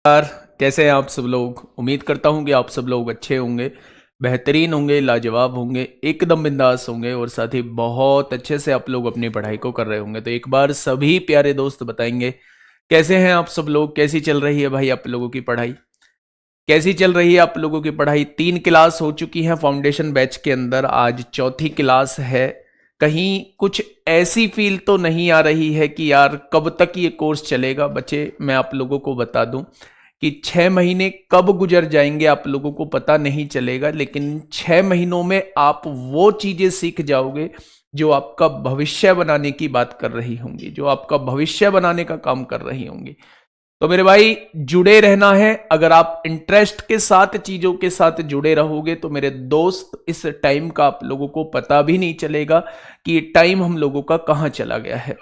यार, कैसे हैं आप सब लोग। उम्मीद करता हूं कि आप सब लोग अच्छे होंगे, बेहतरीन होंगे, लाजवाब होंगे, एकदम बिंदास होंगे और साथ ही बहुत अच्छे से आप लोग अपनी पढ़ाई को कर रहे होंगे। तो एक बार सभी प्यारे दोस्त बताएंगे कैसे हैं आप सब लोग, कैसी चल रही है भाई आप लोगों की पढ़ाई, कैसी चल रही है आप लोगों की पढ़ाई। 3 क्लास हो चुकी हैं फाउंडेशन बैच के अंदर, आज चौथी क्लास है। कहीं कुछ ऐसी फील तो नहीं आ रही है कि यार कब तक ये कोर्स चलेगा। बच्चे, मैं आप लोगों को बता दूं कि 6 महीने कब गुजर जाएंगे आप लोगों को पता नहीं चलेगा, लेकिन 6 महीनों में आप वो चीजें सीख जाओगे जो आपका भविष्य बनाने की बात कर रही होंगी, जो आपका भविष्य बनाने का काम कर रही होंगी। तो मेरे भाई जुड़े रहना है। अगर आप इंटरेस्ट के साथ चीजों के साथ जुड़े रहोगे तो मेरे दोस्त इस टाइम का आप लोगों को पता भी नहीं चलेगा कि ये टाइम हम लोगों का कहां चला गया है।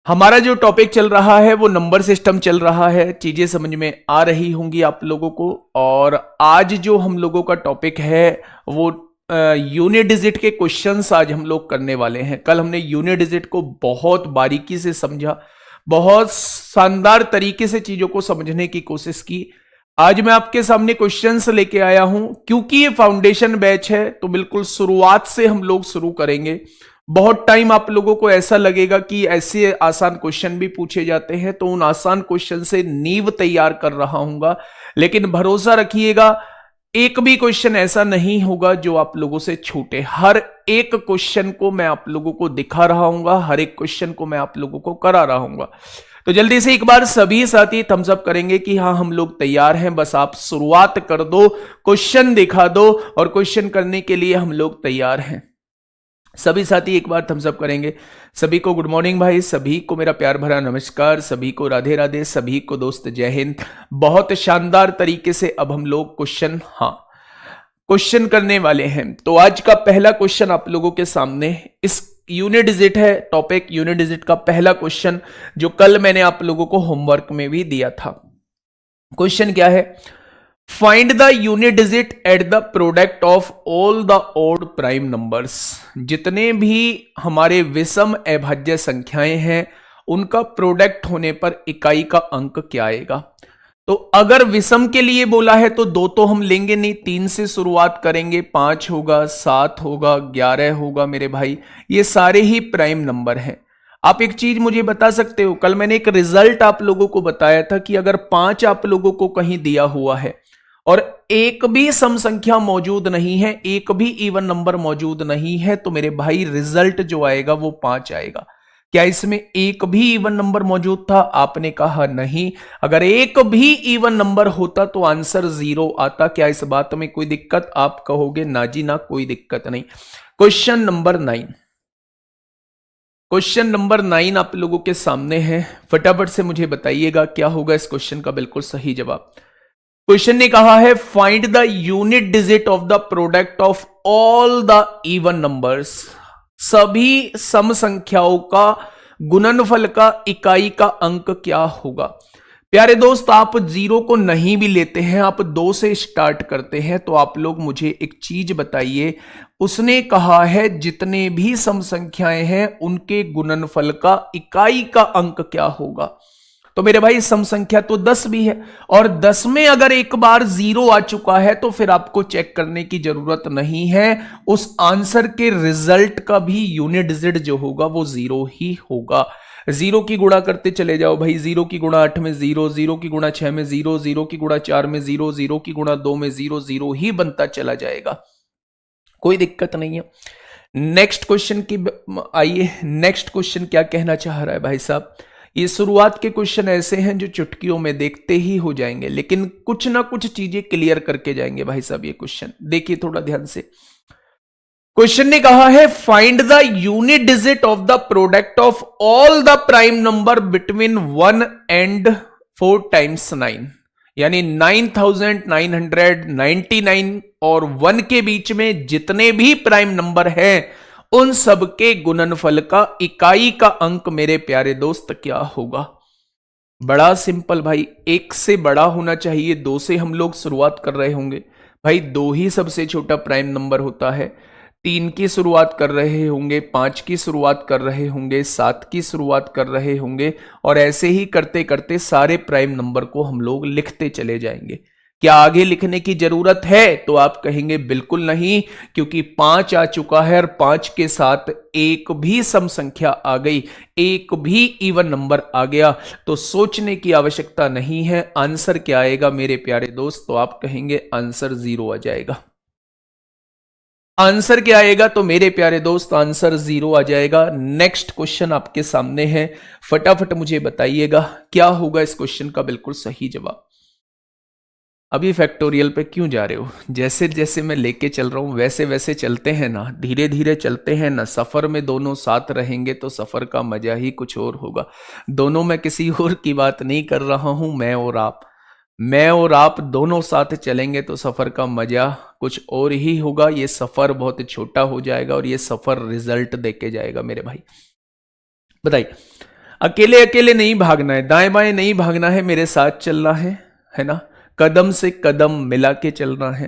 हमारा जो टॉपिक चल रहा है वो नंबर सिस्टम चल रहा है। चीजें समझ में आ रही होंगी आप लोगों को। और आज जो हम लोगों का टॉपिक है वो यूनिट डिजिट के क्वेश्चंस आज हम लोग करने वाले हैं। कल हमने यूनिट डिजिट को बहुत बारीकी से समझा, बहुत शानदार तरीके से चीजों को समझने की कोशिश की। आज मैं आपके सामने क्वेश्चंस लेके आया हूं। क्योंकि ये फाउंडेशन बैच है तो बिल्कुल शुरुआत से हम लोग शुरू करेंगे। बहुत टाइम आप लोगों को ऐसा लगेगा कि ऐसे आसान क्वेश्चन भी पूछे जाते हैं, तो उन आसान क्वेश्चन से नींव तैयार कर रहा हूंगा। लेकिन भरोसा रखिएगा, एक भी क्वेश्चन ऐसा नहीं होगा जो आप लोगों से छूटे। हर एक क्वेश्चन को मैं आप लोगों को दिखा रहा हूंगा, हर एक क्वेश्चन को मैं आप लोगों को करा रहा हूंगा। तो जल्दी से एक बार सभी साथी थम्स अप करेंगे कि हाँ हम लोग तैयार हैं। बस आप शुरुआत कर दो, क्वेश्चन दिखा दो और क्वेश्चन करने के लिए हम लोग तैयार हैं। सभी साथी एक बार थम्स अप करेंगे। सभी को गुड मॉर्निंग भाई, सभी को मेरा प्यार भरा नमस्कार, सभी को राधे राधे, सभी को दोस्त जय हिंद। बहुत शानदार तरीके से अब हम लोग क्वेश्चन करने वाले हैं। तो आज का पहला क्वेश्चन आप लोगों के सामने इस यूनिट डिजिट है, टॉपिक यूनिट डिजिट का पहला क्वेश्चन जो कल मैंने आप लोगों को होमवर्क में भी दिया था। क्वेश्चन क्या है? Find the unit digit at the product of all the odd prime numbers. जितने भी हमारे विषम अभाज्य संख्याएं हैं उनका प्रोडक्ट होने पर इकाई का अंक क्या आएगा। तो अगर विषम के लिए बोला है तो 2 तो हम लेंगे नहीं, 3 से शुरुआत करेंगे। 5 होगा, 7 होगा, 11 होगा। मेरे भाई ये सारे ही प्राइम नंबर हैं। आप एक चीज मुझे बता सकते हो, कल मैंने एक रिजल्ट आप लोगों को बताया था कि अगर 5 आप लोगों को कहीं दिया हुआ है और एक भी सम संख्या मौजूद नहीं है, एक भी इवन नंबर मौजूद नहीं है, तो मेरे भाई रिजल्ट जो आएगा वो 5 आएगा। क्या इसमें एक भी इवन नंबर मौजूद था? आपने कहा नहीं। अगर एक भी इवन नंबर होता तो आंसर 0 आता। क्या इस बात में कोई दिक्कत? आप कहोगे ना जी ना, कोई दिक्कत नहीं। क्वेश्चन नंबर 9, क्वेश्चन नंबर 9 आप लोगों के सामने है। फटाफट से मुझे बताइएगा क्या होगा इस क्वेश्चन का बिल्कुल सही जवाब। क्वेश्चन ने कहा है find the unit digit of the product of all the even numbers. सभी सम संख्याओं का गुणनफल का इकाई का अंक क्या होगा। प्यारे दोस्त, आप 0 को नहीं भी लेते हैं, आप 2 से स्टार्ट करते हैं, तो आप लोग मुझे एक चीज बताइए। उसने कहा है जितने भी सम संख्याएं हैं उनके गुणनफल का इकाई का अंक क्या होगा। तो मेरे भाई सम संख्या तो 10 भी है और 10 में अगर एक बार 0 आ चुका है तो फिर आपको चेक करने की जरूरत नहीं है। उस आंसर के रिजल्ट का भी यूनिट डिजिट जो होगा वो 0 ही होगा। 0 की गुणा करते चले जाओ भाई। 0 की गुणा 8 में 0, 0 की गुणा 6 में 0, 0 की गुणा 4 में 0, 0 की गुणा 2 में 0, 0 ही बनता चला जाएगा, कोई दिक्कत नहीं है। नेक्स्ट क्वेश्चन की आइए, नेक्स्ट क्वेश्चन क्या कहना चाह रहा है भाई साहब। ये शुरुआत के क्वेश्चन ऐसे हैं जो चुटकियों में देखते ही हो जाएंगे, लेकिन कुछ ना कुछ चीजें क्लियर करके जाएंगे भाई साहब। ये क्वेश्चन देखिए थोड़ा ध्यान से। क्वेश्चन ने कहा है find the unit digit of the product of all the prime number between 1 and 4 times 9, यानी 9999 और 1 के बीच में जितने भी प्राइम नंबर हैं उन सब के गुणनफल का इकाई का अंक मेरे प्यारे दोस्त क्या होगा। बड़ा सिंपल भाई, 1 से बड़ा होना चाहिए। 2 से हम लोग शुरुआत कर रहे होंगे भाई, 2 ही सबसे छोटा प्राइम नंबर होता है। 3 की शुरुआत कर रहे होंगे, 5 की शुरुआत कर रहे होंगे, 7 की शुरुआत कर रहे होंगे, और ऐसे ही करते करते सारे प्राइम नंबर को हम लोग लिखते चले जाएंगे। क्या आगे लिखने की जरूरत है? तो आप कहेंगे बिल्कुल नहीं, क्योंकि 5 आ चुका है और 5 के साथ एक भी सम संख्या आ गई, एक भी इवन नंबर आ गया, तो सोचने की आवश्यकता नहीं है। आंसर क्या आएगा मेरे प्यारे दोस्त? तो आप कहेंगे आंसर 0 आ जाएगा। आंसर क्या आएगा? तो मेरे प्यारे दोस्त आंसर 0 आ जाएगा। नेक्स्ट क्वेश्चन आपके सामने है, फटाफट मुझे बताइएगा क्या होगा इस क्वेश्चन का बिल्कुल सही जवाब। अभी फैक्टोरियल पे क्यों जा रहे हो? जैसे जैसे मैं लेके चल रहा हूं वैसे वैसे चलते हैं ना, धीरे धीरे चलते हैं ना। सफर में दोनों साथ रहेंगे तो सफर का मजा ही कुछ और होगा। दोनों, मैं किसी और की बात नहीं कर रहा हूं, मैं और आप दोनों साथ चलेंगे तो सफर का मजा कुछ और ही होगा। ये सफर बहुत छोटा हो जाएगा और ये सफर रिजल्ट देके जाएगा मेरे भाई। बताइए, अकेले अकेले नहीं भागना है, दाएं बाएं नहीं भागना है, मेरे साथ चलना है ना। कदम से कदम मिला के चलना है।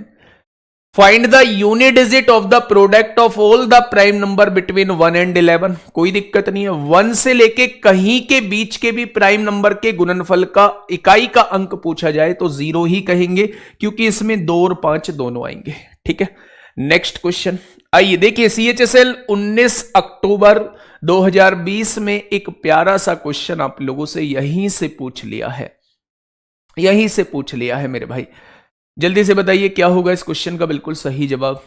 Find the unit digit of the product of all the prime number between 1 and 11। कोई दिक्कत नहीं है, 1 से लेके कहीं के बीच के भी प्राइम नंबर के गुणनफल का इकाई का अंक पूछा जाए तो 0 ही कहेंगे, क्योंकि इसमें 2 और 5 दोनों आएंगे। ठीक है, नेक्स्ट क्वेश्चन आइए देखिए। CHSL 19 अक्टूबर 2020 में एक प्यारा सा क्वेश्चन आप लोगों से यहीं से पूछ लिया है मेरे भाई। जल्दी से बताइए क्या होगा इस क्वेश्चन का बिल्कुल सही जवाब।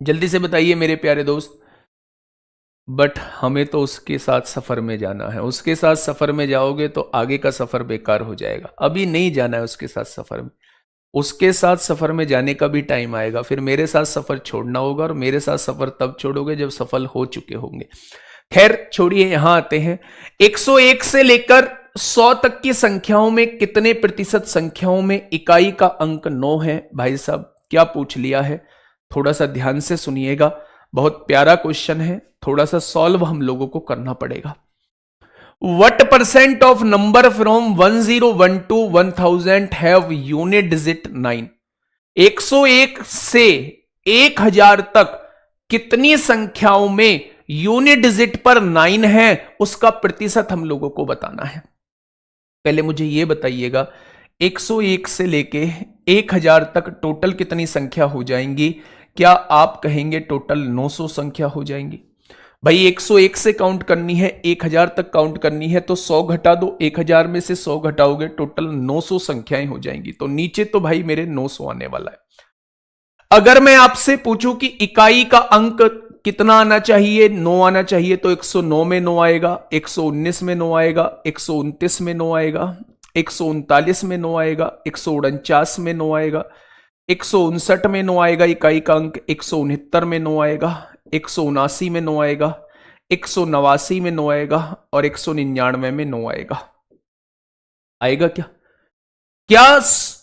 जल्दी से बताइए मेरे प्यारे दोस्त। बट हमें तो उसके साथ सफर में जाना है। उसके साथ सफर में जाओगे तो आगे का सफर बेकार हो जाएगा। अभी नहीं जाना है उसके साथ सफर में। उसके साथ सफर में जाने का भी टाइम आएगा, फिर मेरे साथ सफर छोड़ना होगा, और मेरे साथ सफर तब छोड़ोगे जब सफल हो चुके होंगे। खैर छोड़िए, यहां आते हैं। 101 से लेकर 100 तक की संख्याओं में कितने प्रतिशत संख्याओं में इकाई का अंक 9 है? भाई साहब क्या पूछ लिया है, थोड़ा सा ध्यान से सुनिएगा। बहुत प्यारा क्वेश्चन है, थोड़ा सा सॉल्व हम लोगों को करना पड़ेगा। What percent of number from 1001 to 1000 have unit digit 9? 101 से 1000 तक कितनी संख्याओं में यूनिट डिजिट पर 9 है, उसका प्रतिशत हम लोगों को बताना है। पहले मुझे यह बताइएगा, 101 से लेके 1000 तक टोटल कितनी संख्या हो जाएंगी? क्या आप कहेंगे टोटल 900 संख्या हो जाएंगी? भाई 101 से काउंट करनी है, 1000 तक काउंट करनी है, तो 100 घटा दो, 1000 में से 100 घटाओगे, टोटल 900 संख्याएं हो जाएंगी। तो नीचे तो भाई मेरे 900 आने वाला है। अगर मैं आपसे पूछूं कि इकाई का अंक कितना आना चाहिए, 9 आना चाहिए, तो 109 में 9 आएगा, 119 में 9 आएगा, 129 में 9 आएगा, 139 में 9 आएगा, 149 में 9 आएगा, 159 में 9 आएगा इकाई का अंक, 169 में 9 आएगा, 179 में 9 आएगा, 189 में 9 आएगा, और 199 में 9 आएगा। आएगा क्या? क्या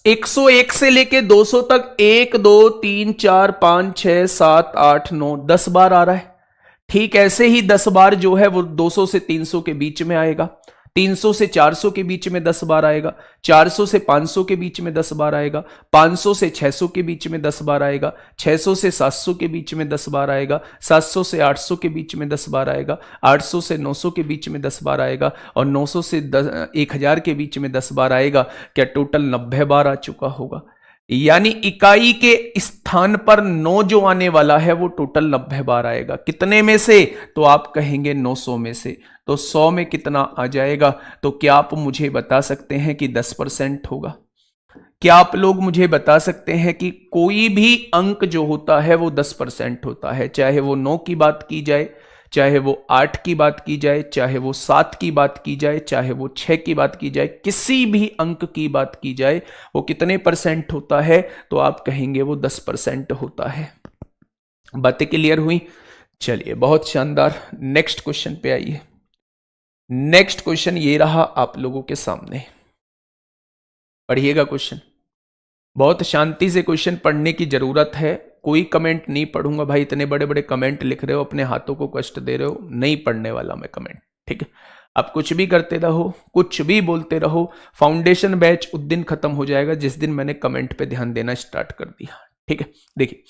101 से लेके 200 तक 1 2 3 4 5 6 7 8 9 10 बार आ रहा है? ठीक ऐसे ही 10 बार जो है वो 200 से 300 के बीच में आएगा, 300 से 400 के बीच में 10 बार आएगा, 400 से 500 के बीच में 10 बार आएगा, 500 से 600 के बीच में 10 बार आएगा, 600 से 700 के बीच में 10 बार आएगा, 700 से 800 के बीच में 10 बार आएगा, 800 से 900 के बीच में 10 बार आएगा, और 900 से 1000 के बीच में 10 बार आएगा। क्या टोटल 90 बार आ चुका होगा? यानी इकाई के स्थान पर 9 जो आने वाला है वो टोटल 90 बार आएगा। कितने में से? तो आप कहेंगे 900 में से। तो 100 में कितना आ जाएगा? तो क्या आप मुझे बता सकते हैं कि 10% होगा? क्या आप लोग मुझे बता सकते हैं कि कोई भी अंक जो होता है वो 10% होता है? चाहे वो 9 की बात की जाए, चाहे वो 8 की बात की जाए, चाहे वो 7 की बात की जाए, चाहे वो 6 की बात की जाए, किसी भी अंक की बात की जाए, वो कितने परसेंट होता है? तो आप कहेंगे वो 10% होता है। बातें क्लियर हुई? चलिए बहुत शानदार। नेक्स्ट क्वेश्चन पे आइए। नेक्स्ट क्वेश्चन ये रहा आप लोगों के सामने, पढ़िएगा क्वेश्चन। बहुत शांति से क्वेश्चन पढ़ने की जरूरत है। कोई कमेंट नहीं पढ़ूंगा भाई, इतने बड़े बड़े कमेंट लिख रहे हो, अपने हाथों को कष्ट दे रहे हो, नहीं पढ़ने वाला मैं कमेंट। ठीक है, आप कुछ भी करते रहो, कुछ भी बोलते रहो, फाउंडेशन बैच उस दिन खत्म हो जाएगा जिस दिन मैंने कमेंट पे ध्यान देना स्टार्ट कर दिया। ठीक है, देखिए,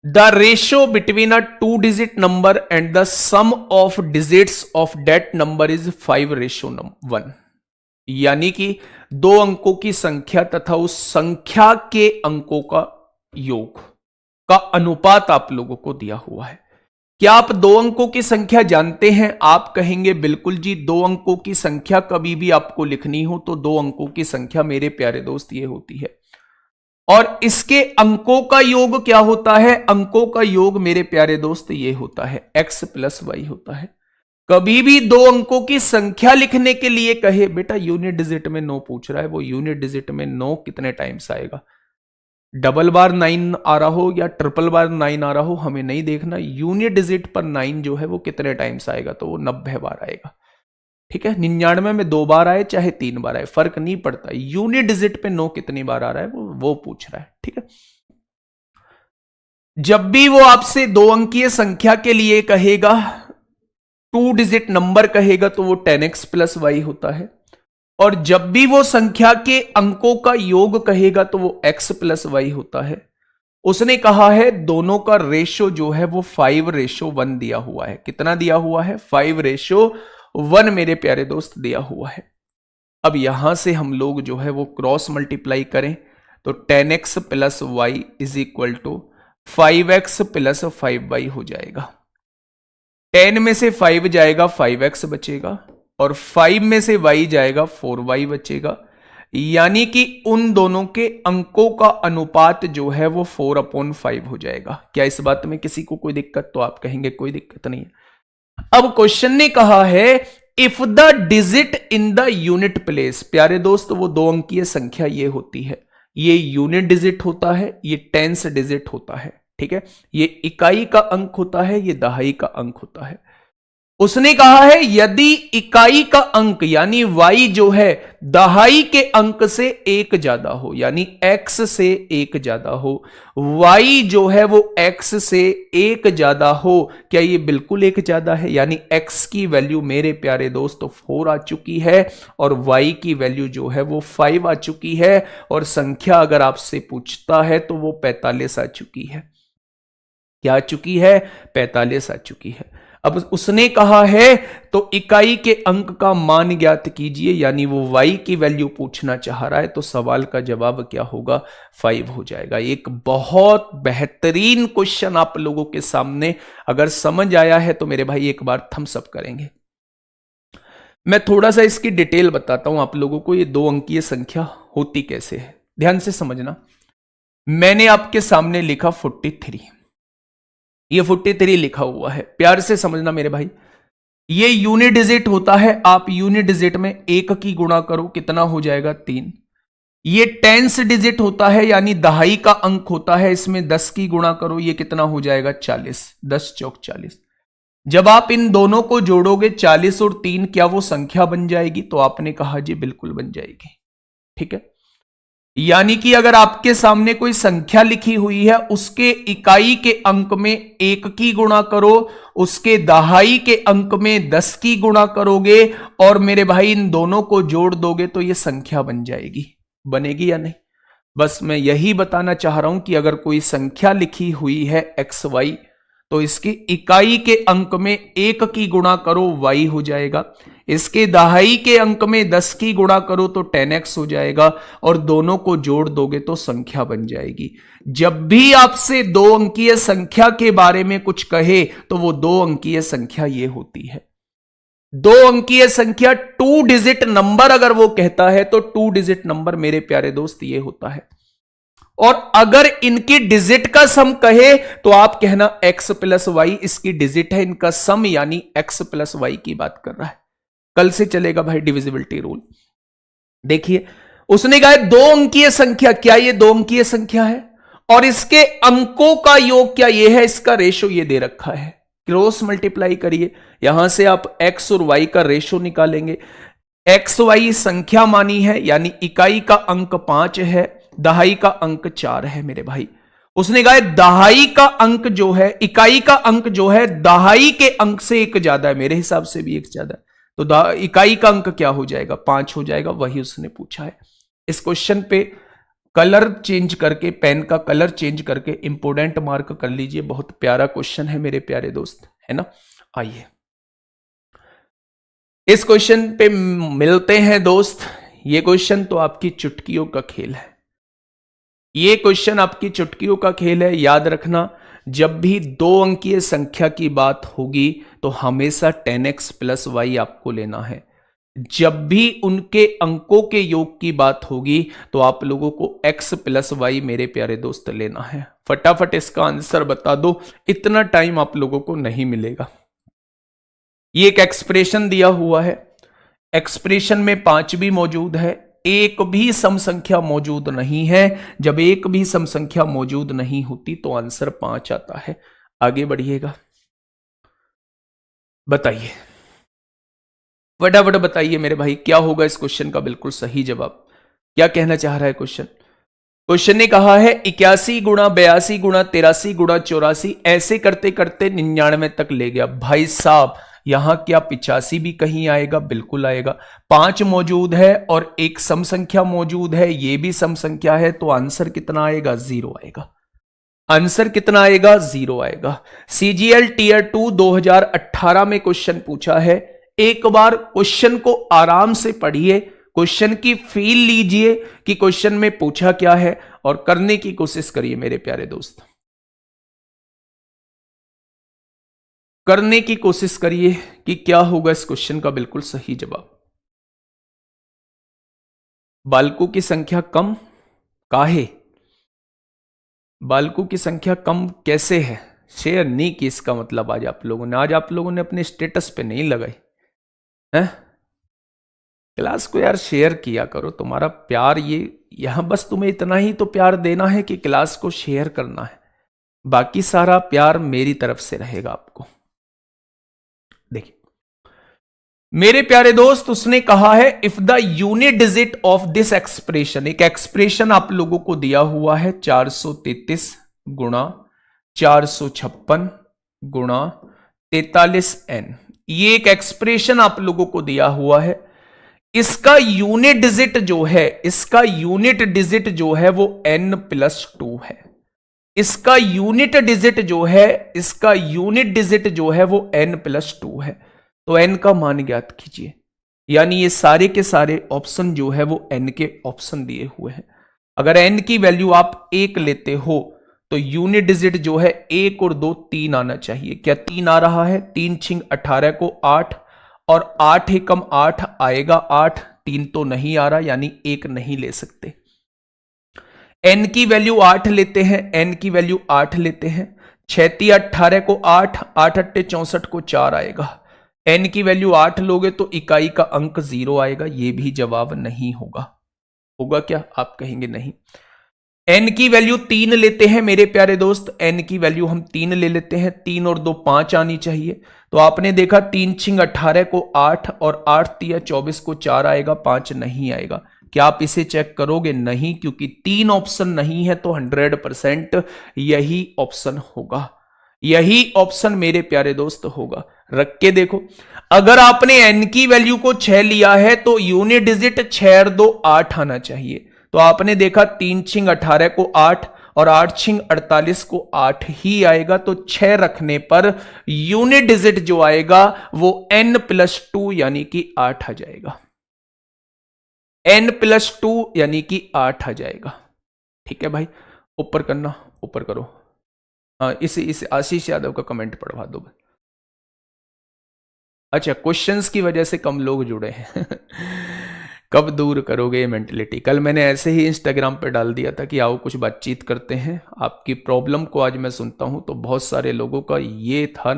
the ratio between a 2 digit number and the sum of digits of that number is 5:1, यानी कि 2 अंकों की संख्या तथा उस संख्या के अंकों का योग का अनुपात आप लोगों को दिया हुआ है। क्या आप 2 अंकों की संख्या जानते हैं? आप कहेंगे बिल्कुल जी, 2 अंकों की संख्या कभी भी आपको लिखनी हो तो 2 अंकों की संख्या मेरे प्यारे दोस्त ये होती है, और इसके अंकों का योग क्या होता है? अंकों का योग मेरे प्यारे दोस्त ये होता है x + y होता है। कभी भी 2 अंकों की संख्या लिखने के लिए कहे बेटा यूनिट डिजिट में 9 पूछ रहा है, वो यूनिट डिजिट में 9 कितने टाइम्स आएगा, डबल बार 9 आ रहा हो या ट्रिपल बार 9 आ रहा हो हमें नहीं देखना, यूनिट डिजिट पर 9 जो है वो कितने टाइम्स आएगा, तो वो 90 बार आएगा। ठीक है, 99 में 2 बार आए चाहे 3 बार आए फर्क नहीं पड़ता, यूनिट डिजिट पे 9 कितनी बार आ रहा है वो पूछ रहा है। ठीक है, जब भी वो आपसे 2 अंकीय संख्या के लिए कहेगा, 2 डिजिट नंबर कहेगा, तो वो 10x + y होता है, और जब भी वो संख्या के अंकों का योग कहेगा तो वो x + y होता है। उसने कहा है दोनों का रेशो जो है वो 5:1 दिया हुआ है। कितना दिया हुआ है? 5:1 मेरे प्यारे दोस्त दिया हुआ है। अब यहां से हम लोग जो है वो क्रॉस मल्टीप्लाई करें तो 10x + y = 5x + 5y हो जाएगा। 10 में से 5 जाएगा 5x बचेगा, और 5 में से y जाएगा 4y बचेगा, यानी कि उन दोनों के अंकों का अनुपात जो है वो 4/5 हो जाएगा। क्या इस बात में किसी को कोई दिक्कत? तो आप कहेंगे कोई दिक्कत नहीं है। अब क्वेश्चन ने कहा है if the digit in the unit place, प्यारे दोस्त वो 2 अंकीय संख्या ये होती है, ये यूनिट डिजिट होता है, ये टेंस डिजिट होता है। ठीक है, ये इकाई का अंक होता है, ये दहाई का अंक होता है। उसने कहा है यदि इकाई का अंक यानी y जो है दहाई के अंक से 1 ज्यादा हो, यानी x से 1 ज्यादा हो, y जो है वो x से 1 ज्यादा हो, क्या ये बिल्कुल 1 ज्यादा है? यानी x की वैल्यू मेरे प्यारे दोस्त 4 आ चुकी है और y की वैल्यू जो है वो 5 आ चुकी है, और संख्या अगर आपसे पूछता है तो वो 45 आ चुकी है। क्या आ चुकी है? 45 आ चुकी है। अब उसने कहा है तो इकाई के अंक का मान ज्ञात कीजिए, यानी वो y की वैल्यू पूछना चाह रहा है, तो सवाल का जवाब क्या होगा? 5 हो जाएगा। एक बहुत बेहतरीन क्वेश्चन आप लोगों के सामने, अगर समझ आया है तो मेरे भाई एक बार थम्स अप करेंगे। मैं थोड़ा सा इसकी डिटेल बताता हूं आप लोगों को, ये 2 अंकीय संख्या होती कैसे है, ध्यान से समझना। मैंने आपके सामने लिखा 43, ये 43 लिखा हुआ है, प्यार से समझना मेरे भाई। ये यूनिट डिजिट होता है, आप यूनिट डिजिट में 1 की गुणा करो, कितना हो जाएगा? 3। ये टेंस डिजिट होता है, यानी दहाई का अंक होता है, इसमें 10 की गुणा करो, ये कितना हो जाएगा? 40। 10 चौक 40। जब आप इन दोनों को जोड़ोगे 40 और 3, क्या वो संख्या बन जाएगी? तो आपने कहा जी बिल्कुल बन जाएगी। ठीक है, यानी कि अगर आपके सामने कोई संख्या लिखी हुई है, उसके इकाई के अंक में 1 की गुणा करो, उसके दहाई के अंक में 10 की गुणा करोगे, और मेरे भाई इन दोनों को जोड़ दोगे तो ये संख्या बन जाएगी। बनेगी या नहीं? बस मैं यही बताना चाह रहा हूं कि अगर कोई संख्या लिखी हुई है XY, तो इसकी इकाई के अंक में 1 की गुणा करो, y हो जाएगा, इसके दहाई के अंक में 10 की गुणा करो तो 10x हो जाएगा, और दोनों को जोड़ दोगे तो संख्या बन जाएगी। जब भी आपसे 2 अंकीय संख्या के बारे में कुछ कहे तो वो 2 अंकीय संख्या ये होती है। 2 अंकीय संख्या 2 डिजिट नंबर अगर वो कहता है तो 2 डिजिट नंबर मेरे प्यारे दोस्त ये होता है। और अगर इनकी डिजिट का सम कहे तो आप कहना x + y इसकी डिजिट है, इनका सम यानी x + y की बात कर रहा है। कल से चलेगा भाई डिविजिबिलिटी रूल। देखिए, उसने कहा 2 अंकीय संख्या, क्या ये 2 अंकीय संख्या है? और इसके अंकों का योग क्या ये है? इसका रेशो ये दे रखा है। क्रॉस मल्टीप्लाई करिए, यहां से आप x और y का रेशो निकालेंगे। XY संख्या मानी है, यानी इकाई का अंक 5 है, दहाई का अंक 4 है मेरे भाई, उसने कहा है दहाई का अंक जो है, इकाई का अंक जो है दहाई के अंक से एक ज्यादा है, मेरे हिसाब से भी एक ज्यादा है, तो इकाई का अंक क्या हो जाएगा, 5 हो जाएगा, वही उसने पूछा है। इस क्वेश्चन पे कलर चेंज करके, पेन का कलर चेंज करके इंपोर्टेंट मार्क कर लीजिए, बहुत प्यारा क्वेश्चन है मेरे प्यारे दोस्त, है ना। आइए इस क्वेश्चन पे मिलते हैं दोस्त। ये क्वेश्चन तो आपकी चुटकियों का खेल है, ये क्वेश्चन आपकी चुटकियों का खेल है। याद रखना, जब भी 2 अंकीय संख्या की बात होगी तो हमेशा 10x प्लस वाई आपको लेना है। जब भी उनके अंकों के योग की बात होगी तो आप लोगों को x प्लस वाई मेरे प्यारे दोस्त लेना है। फटाफट इसका आंसर बता दो, इतना टाइम आप लोगों को नहीं मिलेगा। ये एक एक्सप्रेशन दिया हुआ है, एक्सप्रेशन में 5 भी मौजूद है, एक भी सम संख्या मौजूद नहीं है। जब एक भी सम संख्या मौजूद नहीं होती तो आंसर 5 आता है। आगे बढ़िएगा, बताइए फटाफट बताइए मेरे भाई, क्या होगा इस क्वेश्चन का बिल्कुल सही जवाब। क्या कहना चाह रहा है क्वेश्चन? क्वेश्चन ने कहा है 81 गुणा 82 गुणा 83 गुणा 84, ऐसे करते करते 99 तक ले गया। भाई साहब यहां क्या 85 भी कहीं आएगा? बिल्कुल आएगा। 5 मौजूद है और एक सम संख्या मौजूद है, ये भी सम संख्या है, तो आंसर कितना आएगा? 0 आएगा। आंसर कितना आएगा? 0 आएगा। सीजीएल टीयर 2 2018 में क्वेश्चन पूछा है। एक बार क्वेश्चन को आराम से पढ़िए, क्वेश्चन की फील लीजिए कि क्वेश्चन में पूछा क्या है और करने की कोशिश करिए मेरे प्यारे दोस्त, करने की कोशिश करिए कि क्या होगा इस क्वेश्चन का बिल्कुल सही जवाब। बालकों की संख्या कम काहे? बालकों की संख्या कम कैसे है? शेयर नहीं की, इसका मतलब आज आप लोगों ने अपने स्टेटस पे नहीं लगाई है। क्लास को यार शेयर किया करो, तुम्हारा प्यार ये यहां बस तुम्हें इतना ही तो प्यार देना है कि क्लास को शेयर करना है, बाकी सारा प्यार मेरी तरफ से रहेगा आपको। देखिए मेरे प्यारे दोस्त, उसने कहा है if the unit digit of this expression, एक एक्सप्रेशन आप लोगों को दिया हुआ है 433 गुणा 456 गुणा 43n, ये एक एक्सप्रेशन आप लोगों को दिया हुआ है। इसका यूनिट डिजिट जो है, इसका यूनिट डिजिट जो है वो n+2 है। इसका यूनिट डिजिट जो है, इसका यूनिट डिजिट जो है वो n+2 है। तो n का मान ज्ञात कीजिए, यानी ये सारे के सारे ऑप्शन जो है वो n के ऑप्शन दिए हुए हैं। अगर n की वैल्यू आप 1 लेते हो तो यूनिट डिजिट जो है 1 और 2 3 आना चाहिए। क्या 3 आ रहा है? 3 छिंग 18 को 8 और 8 एकम 8 आएगा 8, 3 तो नहीं आ रहा, यानी 1 नहीं ले सकते। n की वैल्यू 8 लेते हैं, n की वैल्यू 8 लेते हैं, 6 18 को 8, 8 8 64 को 4 आएगा। n की वैल्यू 8 लोगे तो इकाई का अंक 0 आएगा, ये भी जवाब नहीं होगा। होगा क्या? आप कहेंगे नहीं। n की वैल्यू 3 लेते हैं मेरे प्यारे दोस्त, n की वैल्यू हम 3 ले लेते हैं, 3 और 2 5 आनी चाहिए। तो आपने देखा 3 छिंग 18 को 8 और 8 तिया 24 को 4 आएगा, 5 नहीं आएगा। क्या आप इसे चेक करोगे? नहीं, क्योंकि 3 ऑप्शन नहीं है तो 100% यही ऑप्शन होगा, यही ऑप्शन मेरे प्यारे दोस्त होगा। रख के देखो, अगर आपने n की वैल्यू को 6 लिया है तो यूनिट डिजिट 6 और 2 8 आना चाहिए। तो आपने देखा 3 छिंग 18 को 8 और 8 छिंग 48 को 8 ही आएगा, तो 6 रखने पर यूनिट डिजिट जो आएगा वो n+2 यानी कि 8 आ जाएगा। n+2 यानी कि 8 आ जाएगा। ठीक है भाई, ऊपर करना, ऊपर करो। इसे आशीष यादव का कमेंट पढ़वा दो। अच्छा, क्वेश्चंस की वजह से कम लोग जुड़े हैं कब दूर करोगे ये मेंटेलिटी? कल मैंने ऐसे ही इंस्टाग्राम पे डाल दिया था कि आओ कुछ बातचीत करते हैं। आपकी प्रॉब्लम को आज मैं सुनता हूं तो बहुत सारे लोगों का ये था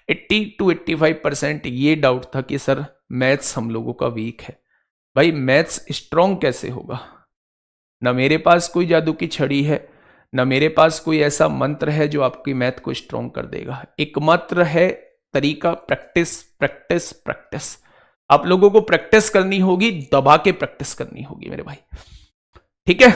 80 to 85% ये डाउट था कि सर मैथ्स हम लोगों का वीक है। भाई मैथ्स स्ट्रॉन्ग कैसे होगा? ना मेरे पास कोई जादू की छड़ी है, ना मेरे पास कोई ऐसा मंत्र है जो आपकी मैथ को स्ट्रॉन्ग कर देगा। एकमात्र है तरीका प्रैक्टिस, प्रैक्टिस, प्रैक्टिस। आप लोगों को प्रैक्टिस करनी होगी, दबा के प्रैक्टिस करनी होगी मेरे भाई। ठीक है,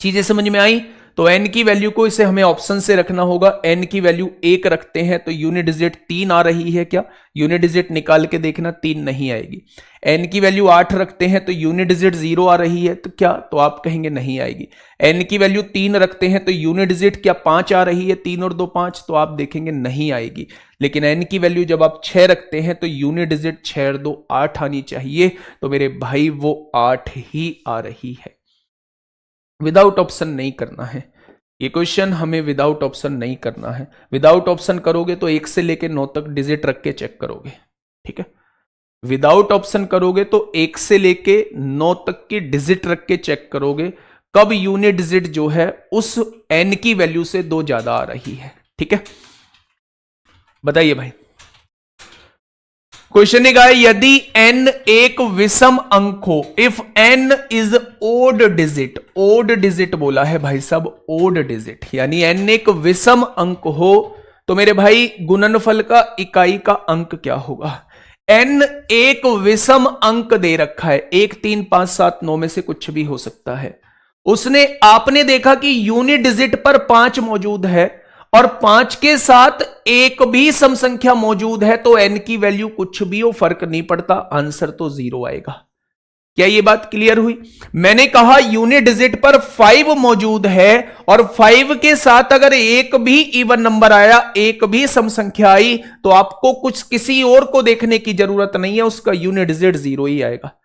चीजें समझ में आई? तो n की वैल्यू को इसे हमें ऑप्शन से रखना होगा। n की वैल्यू 1 रखते हैं तो यूनिट डिजिट 3 आ रही है क्या? यूनिट डिजिट निकाल के देखना, 3 नहीं आएगी। n की वैल्यू 8 रखते हैं तो यूनिट डिजिट 0 आ रही है तो क्या? तो आप कहेंगे नहीं आएगी। n की वैल्यू 3 रखते हैं तो यूनिट डिजिट क्या 5 आ रही है? 3 और 2 5, तो आप देखेंगे नहीं आएगी। लेकिन n की वैल्यू जब आप 6 रखते हैं तो यूनिट डिजिट 6 और 2 8 आनी चाहिए, तो मेरे भाई वो 8 ही आ रही है। विदाउट ऑप्शन नहीं करना है ये क्वेश्चन, हमें विदाउट ऑप्शन नहीं करना है। विदाउट ऑप्शन करोगे तो 1 से लेके 9 तक डिजिट रख के चेक करोगे, ठीक है। विदाउट ऑप्शन करोगे तो 1 से लेके 9 तक की डिजिट रख के चेक करोगे कब यूनिट डिजिट जो है उस n की वैल्यू से 2 ज्यादा आ रही है, ठीक है। बताइए भाई, क्वेश्चन ने कहा यदि n एक विषम अंक हो, if n is odd digit, odd digit बोला है भाई साहब, ओड डिजिट, यानी n एक विषम अंक हो तो मेरे भाई गुणनफल का इकाई का अंक क्या होगा? n एक विषम अंक दे रखा है, 1 3 5 7 9 में से कुछ भी हो सकता है। उसने आपने देखा कि यूनिट डिजिट पर 5 मौजूद है और 5 के साथ एक भी सम संख्या मौजूद है, तो n की वैल्यू कुछ भी हो फर्क नहीं पड़ता, आंसर तो 0 आएगा। क्या ये बात क्लियर हुई? मैंने कहा यूनिट डिजिट पर 5 मौजूद है और 5 के साथ अगर एक भी इवन नंबर आया, एक भी सम संख्या आई, तो आपको कुछ किसी और को देखने की जरूरत नहीं है, उसका यूनिट डिजिट 0 ही आएगा।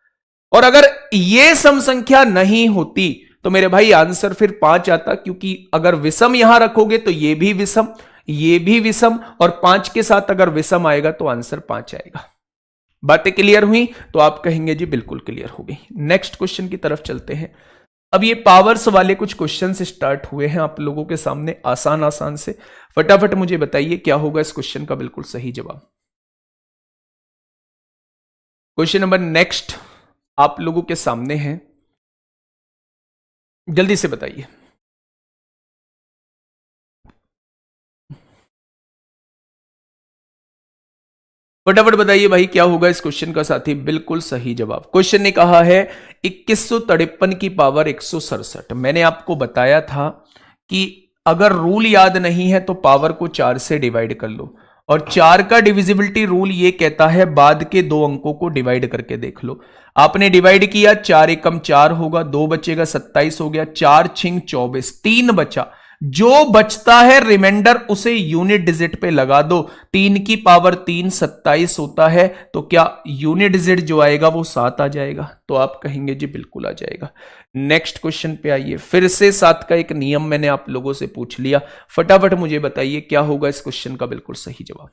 और अगर ये सम संख्या नहीं होती तो मेरे भाई आंसर फिर 5 आता, क्योंकि अगर विषम यहां रखोगे तो ये भी विषम, ये भी विषम, और 5 के साथ अगर विषम आएगा तो आंसर 5 आएगा। बातें क्लियर हुई? तो आप कहेंगे जी बिल्कुल क्लियर हो गई। नेक्स्ट क्वेश्चन की तरफ चलते हैं। अब ये पावर्स वाले कुछ क्वेश्चन से स्टार्ट हुए हैं आप लोगों के सामने, आसान आसान से। फटाफट मुझे बताइए क्या होगा इस क्वेश्चन का बिल्कुल सही जवाब। क्वेश्चन नंबर नेक्स्ट आप लोगों के सामने है, जल्दी से बताइए। फटाफट बताइए भाई क्या होगा इस क्वेश्चन का साथी बिल्कुल सही जवाब। क्वेश्चन ने कहा है 2153 की पावर 167। मैंने आपको बताया था कि अगर रूल याद नहीं है तो पावर को 4 से डिवाइड कर लो, और 4 का डिविजिबिलिटी रूल ये कहता है बाद के 2 अंकों को डिवाइड करके देख लो। आपने डिवाइड किया, 4 एकम 4 होगा, 2 बचेगा 27 हो गया, 4 छिंग 24, 3 बचा। जो बचता है रिमाइंडर उसे यूनिट डिजिट पे लगा दो। 3 की पावर 3 27 होता है, तो क्या यूनिट डिजिट जो आएगा वो 7 आ जाएगा? तो आप कहेंगे जी बिल्कुल आ जाएगा। नेक्स्ट क्वेश्चन पे आइए। फिर से 7 का एक नियम मैंने आप लोगों से पूछ लिया, फटाफट मुझे बताइए क्या होगा इस क्वेश्चन का बिल्कुल सही जवाब।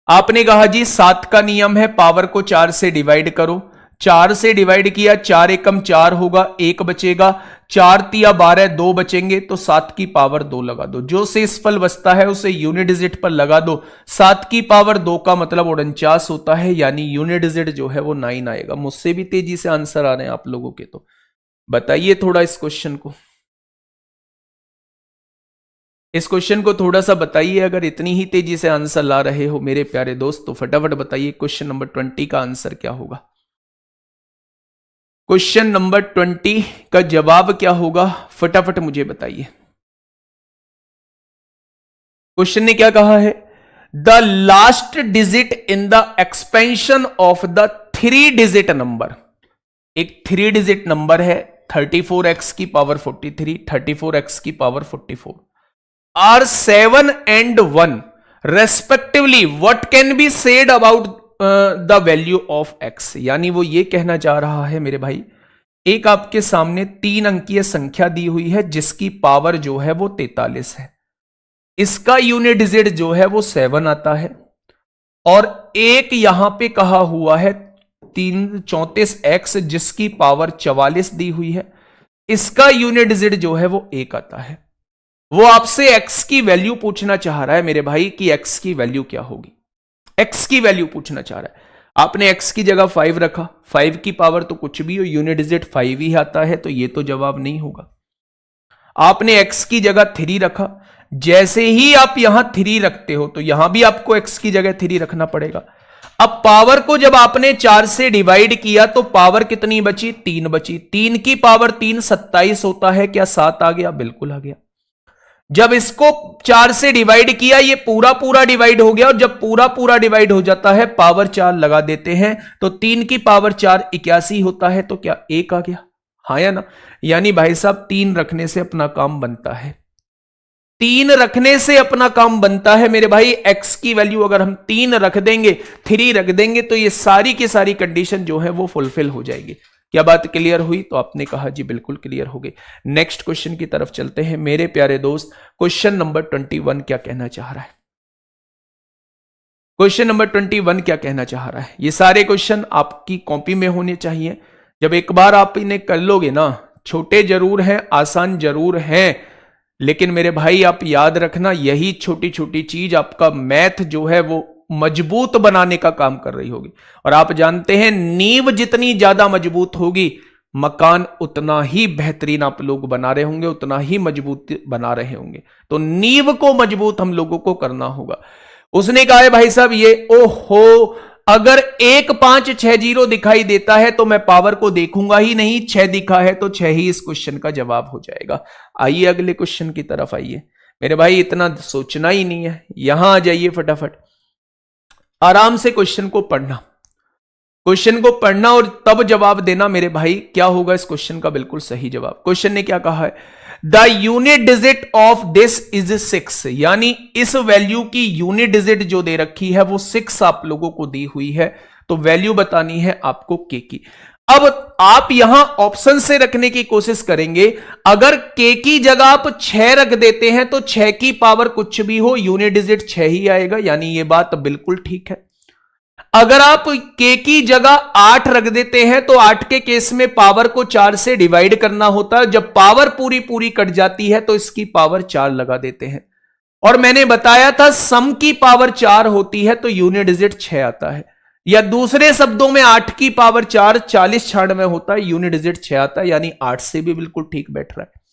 आपने कहा जी 7 का नियम है पावर को 4 से डिवाइड करो, 4 से डिवाइड किया, 4 एकम 4 होगा, 1 बचेगा, 4 तिया 12, 2 बचेंगे, तो 7 की पावर 2 लगा दो। जो शेषफल बचता है उसे यूनिट डिजिट पर लगा दो। 7 की पावर 2 का मतलब 49 होता है, यानी यूनिट डिजिट जो है वो 9 आएगा। मुझसे भी तेजी से आंसर आ रहे हैं आप लोगों के, तो बताइए थोड़ा इस क्वेश्चन को, इस क्वेश्चन को थोड़ा सा बताइए। अगर इतनी ही तेजी से आंसर ला रहे हो मेरे प्यारे दोस्त तो फटाफट बताइए क्वेश्चन नंबर 20 का आंसर क्या होगा। क्वेश्चन नंबर 20 का जवाब क्या होगा, फटाफट मुझे बताइए। क्वेश्चन ने क्या कहा है? The last digit in the expansion of the 3 digit number. एक 3 डिजिट नंबर है 34x की पावर 43, 34x की power 44 are 7 and 1 respectively. What can be said about the value of x। यानी वो ये कहना चाह रहा है मेरे भाई, एक आपके सामने 3 अंकीय संख्या दी हुई है जिसकी पावर जो है वो 43 है, इसका यूनिट डिजिट जो है वो 7 आता है, और एक यहां पे कहा हुआ है 34x जिसकी पावर 44 दी हुई है, इसका यूनिट डिजिट जो है वो 1 आता है। वो आपसे x की वैल्यू पूछना चाह रहा है मेरे भाई कि x की वैल्यू क्या होगी, x की वैल्यू पूछना चाह रहा है। आपने x की जगह 5 रखा, 5 की पावर तो कुछ भी हो, यूनिट डिजिट 5 ही आता है, तो ये तो जवाब नहीं होगा। आपने x की जगह 3 रखा, जैसे ही आप यहां 3 रखते हो तो यहां भी आपको x की जगह 3 रखना पड़ेगा। अब पावर को जब आपने 4 से डिवाइड किया तो पावर कितनी बची? 3 बची। 3 की पावर 3 27 होता है, क्या 7 आ गया? बिल्कुल आ गया। जब इसको 4 से डिवाइड किया, ये पूरा पूरा डिवाइड हो गया, और जब पूरा पूरा डिवाइड हो जाता है पावर 4 लगा देते हैं तो 3 की पावर 4 81 होता है, तो क्या 1 आ गया? हाँ या ना? यानी भाई साहब 3 रखने से अपना काम बनता है। 3 रखने से अपना काम बनता है मेरे भाई। x की वैल्यू अगर हम 3 रख देंगे, 3 रख देंगे, तो ये सारी की सारी कंडीशन जो है वो फुलफिल हो जाएगी। क्या बात क्लियर हुई? तो आपने कहा जी बिल्कुल क्लियर हो गई। नेक्स्ट क्वेश्चन की तरफ चलते हैं मेरे प्यारे दोस्त। क्वेश्चन नंबर 21 क्या कहना चाह रहा है? क्वेश्चन नंबर 21 क्या कहना चाह रहा है? ये सारे क्वेश्चन आपकी कॉपी में होने चाहिए। जब एक बार आप इन्हें कर लोगे ना, छोटे जरूर हैं, आसान जरूर हैं, लेकिन मेरे भाई आप याद रखना, यही छोटी छोटी चीज आपका मैथ जो है वो मजबूत बनाने का काम कर रही होगी। और आप जानते हैं नींव जितनी ज्यादा मजबूत होगी, मकान उतना ही बेहतरीन आप लोग बना रहे होंगे, उतना ही मजबूत बना रहे होंगे। तो नींव को मजबूत हम लोगों को करना होगा। उसने कहा है भाई साहब ये, ओहो, अगर 1560 दिखाई देता है तो मैं पावर को देखूंगा ही नहीं, 6 दिखा है तो 6 ही इस क्वेश्चन का जवाब हो जाएगा। आइए अगले क्वेश्चन की तरफ आइए मेरे भाई, इतना सोचना ही नहीं है, यहां आ जाइए फटाफट, आराम से क्वेश्चन को पढ़ना, क्वेश्चन को पढ़ना और तब जवाब देना मेरे भाई। क्या होगा इस क्वेश्चन का बिल्कुल सही जवाब? क्वेश्चन ने क्या कहा है? The unit digit of this is 6, यानी इस वैल्यू की यूनिट डिजिट जो दे रखी है वो 6 आप लोगों को दी हुई है, तो वैल्यू बतानी है आपको के की। अब आप यहां ऑप्शन से रखने की कोशिश करेंगे, अगर के की जगह आप 6 रख देते हैं तो 6 की पावर कुछ भी हो, यूनिट डिजिट 6 ही आएगा, यानी यह बात बिल्कुल ठीक है। अगर आप के की जगह 8 रख देते हैं तो 8 के केस में पावर को 4 से डिवाइड करना होता है, जब पावर पूरी पूरी कट जाती है तो इसकी पावर 4 लगा देते हैं। और मैंने बताया था सम की पावर 4 होती है तो यूनिट डिजिट 6 आता है, या दूसरे शब्दों में 8 की पावर 4 40 96 होता है, यूनिट डिजिट 6 आता है, यानी 8 से भी बिल्कुल ठीक बैठ रहा है।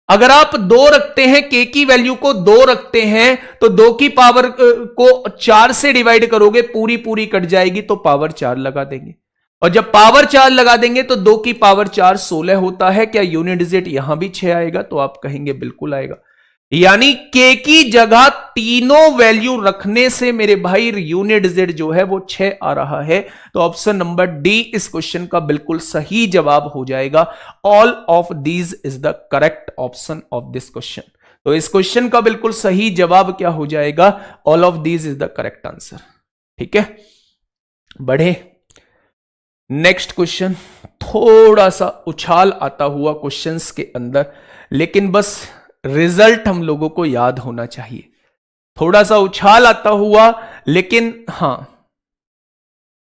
अगर आप 2 रखते हैं, के की वैल्यू को 2 रखते हैं तो 2 की पावर को 4 से डिवाइड करोगे, पूरी पूरी कट जाएगी तो पावर 4 लगा देंगे, और जब पावर 4 लगा देंगे तो 2 की पावर 4 16 होता है। क्या यूनिट डिजिट यहां भी 6 आएगा? तो आप कहेंगे बिल्कुल आएगा। यानी के की जगह तीनों वैल्यू रखने से मेरे भाई यूनिट डिजिट जो है वो 6 आ रहा है, तो ऑप्शन नंबर डी इस क्वेश्चन का बिल्कुल सही जवाब हो जाएगा। All of these is the correct option of this question. तो इस क्वेश्चन का बिल्कुल सही जवाब क्या हो जाएगा? All of these is the correct answer. ठीक है, बढ़े नेक्स्ट क्वेश्चन। थोड़ा सा उछाल आता हुआ क्वेश्चंस के अंदर, लेकिन बस रिजल्ट हम लोगों को याद होना चाहिए। थोड़ा सा उछाल आता हुआ, लेकिन हां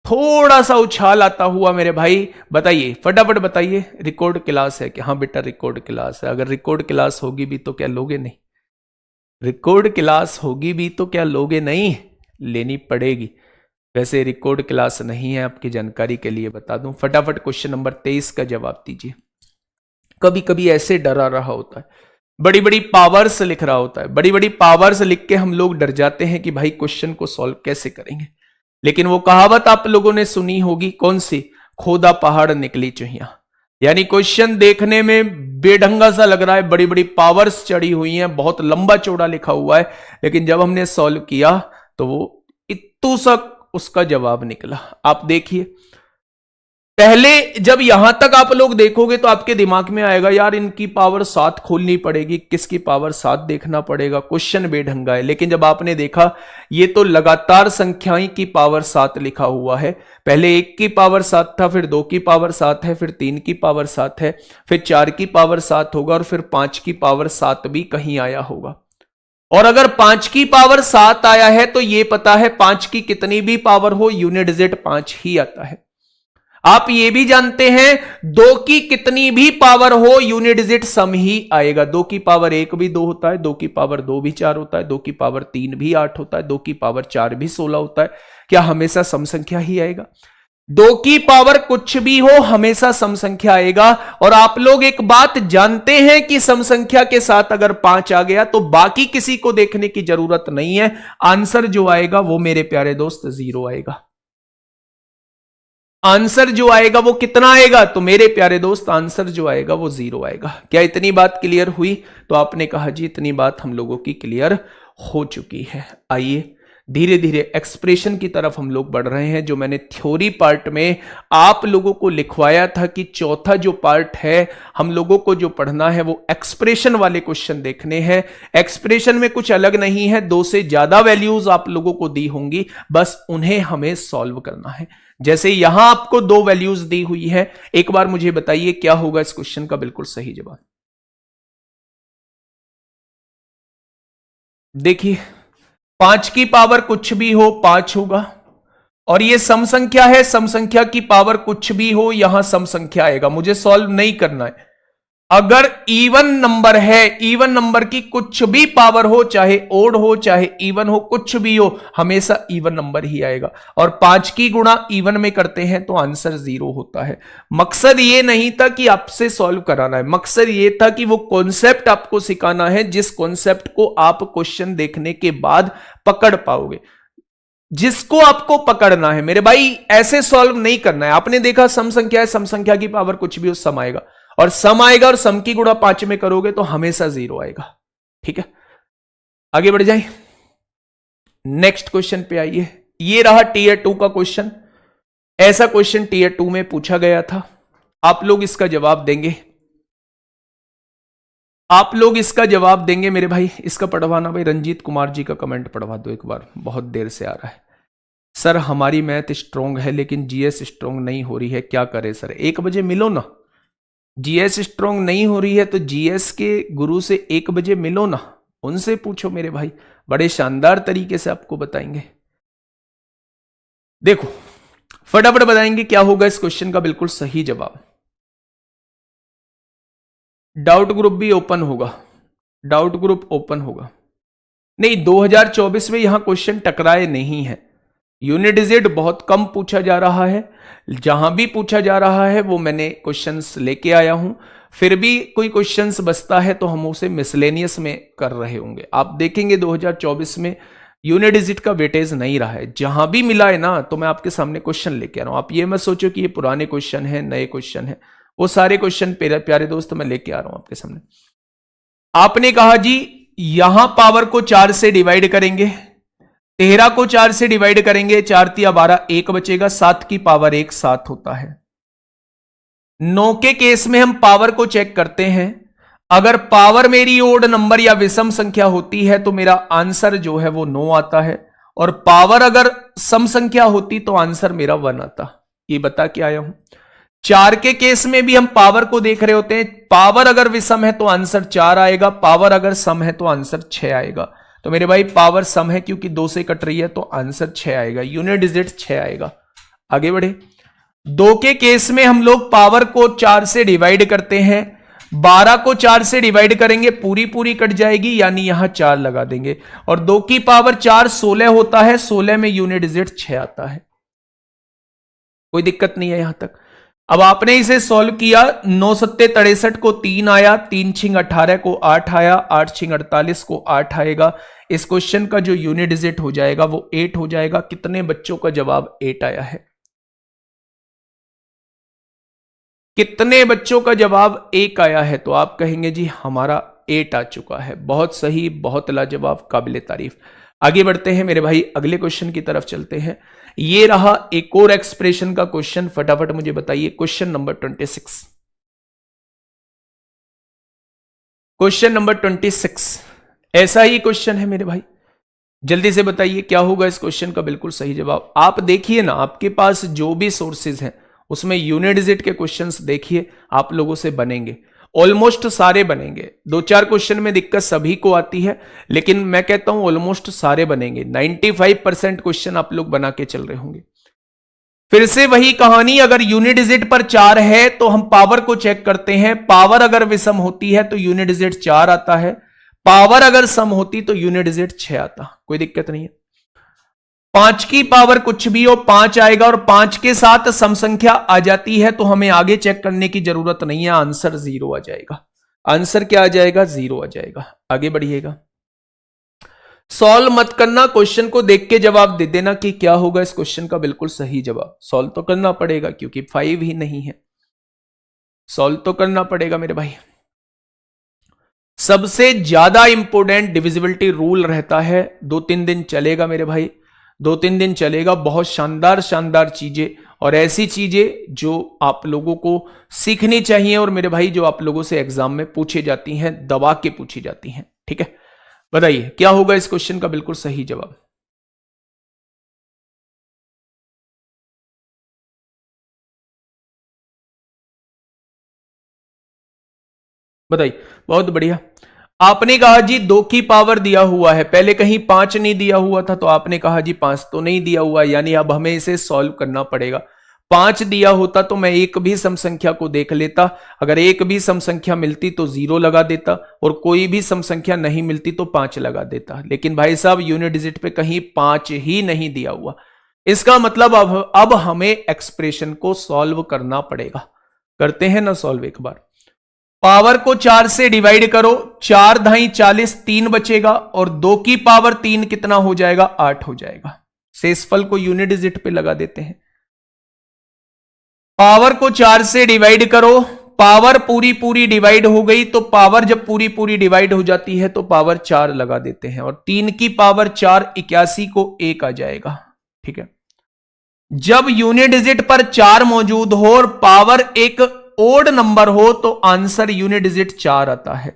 थोड़ा सा उछाल आता हुआ मेरे भाई, बताइए फटाफट बताइए, रिकॉर्ड क्लास है कि? हाँ बेटा रिकॉर्ड क्लास है। अगर रिकॉर्ड क्लास होगी भी तो क्या लोगे नहीं? रिकॉर्ड क्लास होगी भी तो क्या लोगे नहीं? लेनी पड़ेगी। वैसे रिकॉर्ड क्लास नहीं है, आपकी जानकारी के लिए बता दूं। फटाफट क्वेश्चन नंबर 23 का जवाब दीजिए। कभी कभी ऐसे डरा रहा होता है, बड़ी बड़ी पावर्स लिख रहा होता है, बड़ी बड़ी पावर्स लिख के हम लोग डर जाते हैं कि भाई क्वेश्चन को सॉल्व कैसे करेंगे। लेकिन वो कहावत आप लोगों ने सुनी होगी, कौन सी? खोदा पहाड़ निकली चुहिया। यानी क्वेश्चन देखने में बेढंगा सा लग रहा है, बड़ी बड़ी पावर्स चढ़ी हुई हैं, बहुत लंबा चौड़ा लिखा हुआ है, लेकिन जब हमने सॉल्व किया तो वो इत्तू सा उसका जवाब निकला। आप देखिए, पहले जब यहां तक आप लोग देखोगे तो आपके दिमाग में आएगा यार इनकी पावर 7 खोलनी पड़ेगी, किसकी पावर 7 देखना पड़ेगा, क्वेश्चन बेढंगा है। लेकिन जब आपने देखा ये तो लगातार संख्याएं की पावर 7 लिखा हुआ है, पहले 1 की पावर 7 था, फिर 2 की पावर 7 है, फिर 3 की पावर 7 है, फिर 4 की पावर 7 होगा, और फिर 5 की पावर 7 भी कहीं आया होगा। और अगर 5 की पावर 7 आया है तो यह पता है 5 की कितनी भी पावर हो, यूनिट डिजिट 5 ही आता है। आप ये भी जानते हैं 2 की कितनी भी पावर हो, यूनिट डिजिट सम ही आएगा। 2 की पावर 1 भी 2 होता है, 2 की पावर 2 भी 4 होता है, 2 की पावर 3 भी 8 होता है, 2 की पावर 4 भी 16 होता है। क्या हमेशा सम संख्या ही आएगा? 2 की पावर कुछ भी हो, हमेशा सम संख्या आएगा। और आप लोग एक बात जानते हैं कि सम संख्या के साथ अगर 5 आ गया तो बाकी किसी को देखने की जरूरत नहीं है, आंसर जो आएगा वो मेरे प्यारे दोस्त 0 आएगा। आंसर जो आएगा वो कितना आएगा? तो मेरे प्यारे दोस्त आंसर जो आएगा वो 0 आएगा। क्या इतनी बात क्लियर हुई? तो आपने कहा जी इतनी बात हम लोगों की क्लियर हो चुकी है। आइए धीरे धीरे एक्सप्रेशन की तरफ हम लोग बढ़ रहे हैं। जो मैंने थ्योरी पार्ट में आप लोगों को लिखवाया था कि चौथा जो पार्ट है हम लोगों को जो पढ़ना है वो एक्सप्रेशन वाले क्वेश्चन देखने हैं। एक्सप्रेशन में कुछ अलग नहीं है, 2 से ज्यादा वैल्यूज आप लोगों को दी होंगी, बस उन्हें हमें सॉल्व करना है। जैसे यहां आपको 2 वैल्यूज दी हुई है, एक बार मुझे बताइए क्या होगा इस क्वेश्चन का बिल्कुल सही जवाब। देखिए 5 की पावर कुछ भी हो 5 होगा, और ये सम संख्या है, सम संख्या की पावर कुछ भी हो यहां सम संख्या आएगा। मुझे सॉल्व नहीं करना है। अगर इवन नंबर है, इवन नंबर की कुछ भी पावर हो, चाहे ओड हो चाहे इवन हो, कुछ भी हो, हमेशा इवन नंबर ही आएगा। और 5 की गुणा इवन में करते हैं तो आंसर 0 होता है। मकसद ये नहीं था कि आपसे सॉल्व कराना है, मकसद ये था कि वो कॉन्सेप्ट आपको सिखाना है जिस कॉन्सेप्ट को आप क्वेश्चन देखने के बाद पकड़ पाओगे, जिसको आपको पकड़ना है मेरे भाई। ऐसे सॉल्व नहीं करना है। आपने देखा सम संख्या है, सम संख्या की पावर कुछ भी हो सम आएगा, और सम आएगा और सम की गुणा 5 में करोगे तो हमेशा 0 आएगा। ठीक है, आगे बढ़ जाए, नेक्स्ट क्वेश्चन पे आइए। ये रहा टीयर 2 का क्वेश्चन। ऐसा क्वेश्चन टीयर 2 में पूछा गया था। आप लोग इसका जवाब देंगे, आप लोग इसका जवाब देंगे मेरे भाई। इसका पढ़वाना भाई, रंजीत कुमार जी का कमेंट पढ़वा दो एक बार, बहुत देर से आ रहा है। सर हमारी मैथ स्ट्रांग है लेकिन जीएस स्ट्रांग नहीं हो रही है, क्या करें सर? 1 बजे मिलो ना। जीएस स्ट्रांग नहीं हो रही है तो जीएस के गुरु से 1 बजे मिलो ना, उनसे पूछो मेरे भाई, बड़े शानदार तरीके से आपको बताएंगे। देखो फटाफट बताएंगे क्या होगा इस क्वेश्चन का बिल्कुल सही जवाब। डाउट ग्रुप भी ओपन होगा, डाउट ग्रुप ओपन होगा। नहीं 2024 में यहां क्वेश्चन टकराए नहीं है। यूनिट डिजिट बहुत कम पूछा जा रहा है, जहां भी पूछा जा रहा है वो मैंने क्वेश्चंस लेके आया हूं। फिर भी कोई क्वेश्चंस बचता है तो हम उसे मिसलेनियस में कर रहे होंगे। आप देखेंगे 2024 में यूनिट डिजिट का वेटेज नहीं रहा है। जहां भी मिला है ना तो मैं आपके सामने क्वेश्चन लेके आ रहा हूं। आप ये मत सोचो कि ये पुराने क्वेश्चन है, नए क्वेश्चन है, वो सारे क्वेश्चन प्यारे दोस्त मैं लेके आ रहा हूं आपके सामने। आपने कहा जी यहां पावर को 4 से डिवाइड करेंगे, 13 को 4 से डिवाइड करेंगे, 4 तिया 12, 1 बचेगा, 7 की पावर 1 7 होता है। 9 के केस में हम पावर को चेक करते हैं। अगर पावर मेरी ओड नंबर या विषम संख्या होती है तो मेरा आंसर जो है वो 9 आता है, और पावर अगर सम संख्या होती तो आंसर मेरा 1 आता। ये बता के आया हूं। 4 के केस में भी हम पावर को देख रहे होते हैं। पावर अगर विषम है तो आंसर 4 आएगा, पावर अगर सम है तो आंसर 6 आएगा। तो मेरे भाई पावर सम है क्योंकि 2 से कट रही है तो आंसर 6 आएगा, यूनिट डिजिट 6 आएगा। आगे बढ़े। 2 के केस में हम लोग पावर को 4 से डिवाइड करते हैं, 12 को 4 से डिवाइड करेंगे, पूरी पूरी कट जाएगी यानी यहां 4 लगा देंगे, और 2 की पावर 4 16 होता है, 16 में यूनिट डिजिट 6 आता है। कोई दिक्कत नहीं है यहां तक। अब आपने इसे सॉल्व किया, 9 सत्ते 63 को 3 आया, 3 छिंग 18 को 8 आया, 8 छिंग 48 को 8 आएगा। इस क्वेश्चन का जो यूनिट डिजिट हो जाएगा वो 8 हो जाएगा। कितने बच्चों का जवाब 8 आया है? कितने बच्चों का जवाब 1 आया है? तो आप कहेंगे जी हमारा 8 आ चुका है। बहुत सही, बहुत लाजवाब, काबिले तारीफ। आगे बढ़ते हैं मेरे भाई, अगले क्वेश्चन की तरफ चलते हैं। ये रहा एक और एक्सप्रेशन का क्वेश्चन। फटाफट मुझे बताइए क्वेश्चन नंबर 26। क्वेश्चन नंबर 26 ऐसा ही क्वेश्चन है मेरे भाई, जल्दी से बताइए क्या होगा इस क्वेश्चन का बिल्कुल सही जवाब। आप देखिए ना, आपके पास जो भी सोर्सेज हैं उसमें यूनिट डिजिट के क्वेश्चंस देखिए, आप लोगों से बनेंगे, ऑलमोस्ट सारे बनेंगे। 2-4 क्वेश्चन में दिक्कत सभी को आती है, लेकिन मैं कहता हूं ऑलमोस्ट सारे बनेंगे। 95% क्वेश्चन आप लोग बना के चल रहे होंगे। फिर से वही कहानी, अगर यूनिट डिजिट पर 4 है तो हम पावर को चेक करते हैं। पावर अगर विषम होती है तो यूनिट डिजिट 4 आता है, पावर अगर सम होती तो यूनिट डिजिट 6 आता। कोई दिक्कत नहीं है। 5 की पावर कुछ भी हो 5 आएगा, और 5 के साथ सम संख्या आ जाती है तो हमें आगे चेक करने की जरूरत नहीं है, आंसर 0 आ जाएगा। आंसर क्या आ जाएगा? 0 आ जाएगा। आगे बढ़िएगा। सॉल्व मत करना, क्वेश्चन को देख के जवाब दे देना कि क्या होगा इस क्वेश्चन का बिल्कुल सही जवाब। सॉल्व तो करना पड़ेगा क्योंकि 5 ही नहीं है, सॉल्व तो करना पड़ेगा मेरे भाई। सबसे ज्यादा इंपोर्टेंट डिविजिबिलिटी रूल रहता है, 2-3 दिन चलेगा मेरे भाई, 2-3 दिन चलेगा। बहुत शानदार शानदार चीजें और ऐसी चीजें जो आप लोगों को सीखनी चाहिए और मेरे भाई जो आप लोगों से एग्जाम में पूछी जाती हैं, दबा के पूछी जाती हैं। ठीक है, बताइए क्या होगा इस क्वेश्चन का बिल्कुल सही जवाब। बताइए, बहुत बढ़िया। आपने कहा जी 2 की पावर दिया हुआ है, पहले कहीं 5 नहीं दिया हुआ था तो आपने कहा जी 5 तो नहीं दिया हुआ, यानी अब हमें इसे सॉल्व करना पड़ेगा। 5 दिया होता तो मैं एक भी सम संख्या को देख लेता, अगर एक भी सम संख्या मिलती तो 0 लगा देता और कोई भी सम संख्या नहीं मिलती तो 5 लगा देता। लेकिन भाई साहब यूनिट डिजिट पे कहीं 5 ही नहीं दिया हुआ, इसका मतलब अब हमें एक्सप्रेशन को सॉल्व करना पड़ेगा। करते हैं ना सॉल्व एक बार। पावर को 4 से डिवाइड करो, 4 धाई 40, 3 बचेगा और 2 की पावर 3 कितना हो जाएगा, 8 हो जाएगा। शेषफल को यूनिट डिजिट पे लगा देते हैं। पावर को 4 से डिवाइड करो, पावर पूरी पूरी डिवाइड हो गई तो पावर जब पूरी पूरी डिवाइड हो जाती है तो पावर 4 लगा देते हैं और 3 की पावर 4, 81 को 1 आ जाएगा। ठीक है, जब यूनिट डिजिट पर 4 मौजूद हो और पावर एक ओड नंबर हो तो आंसर यूनिट डिजिट 4 आता है।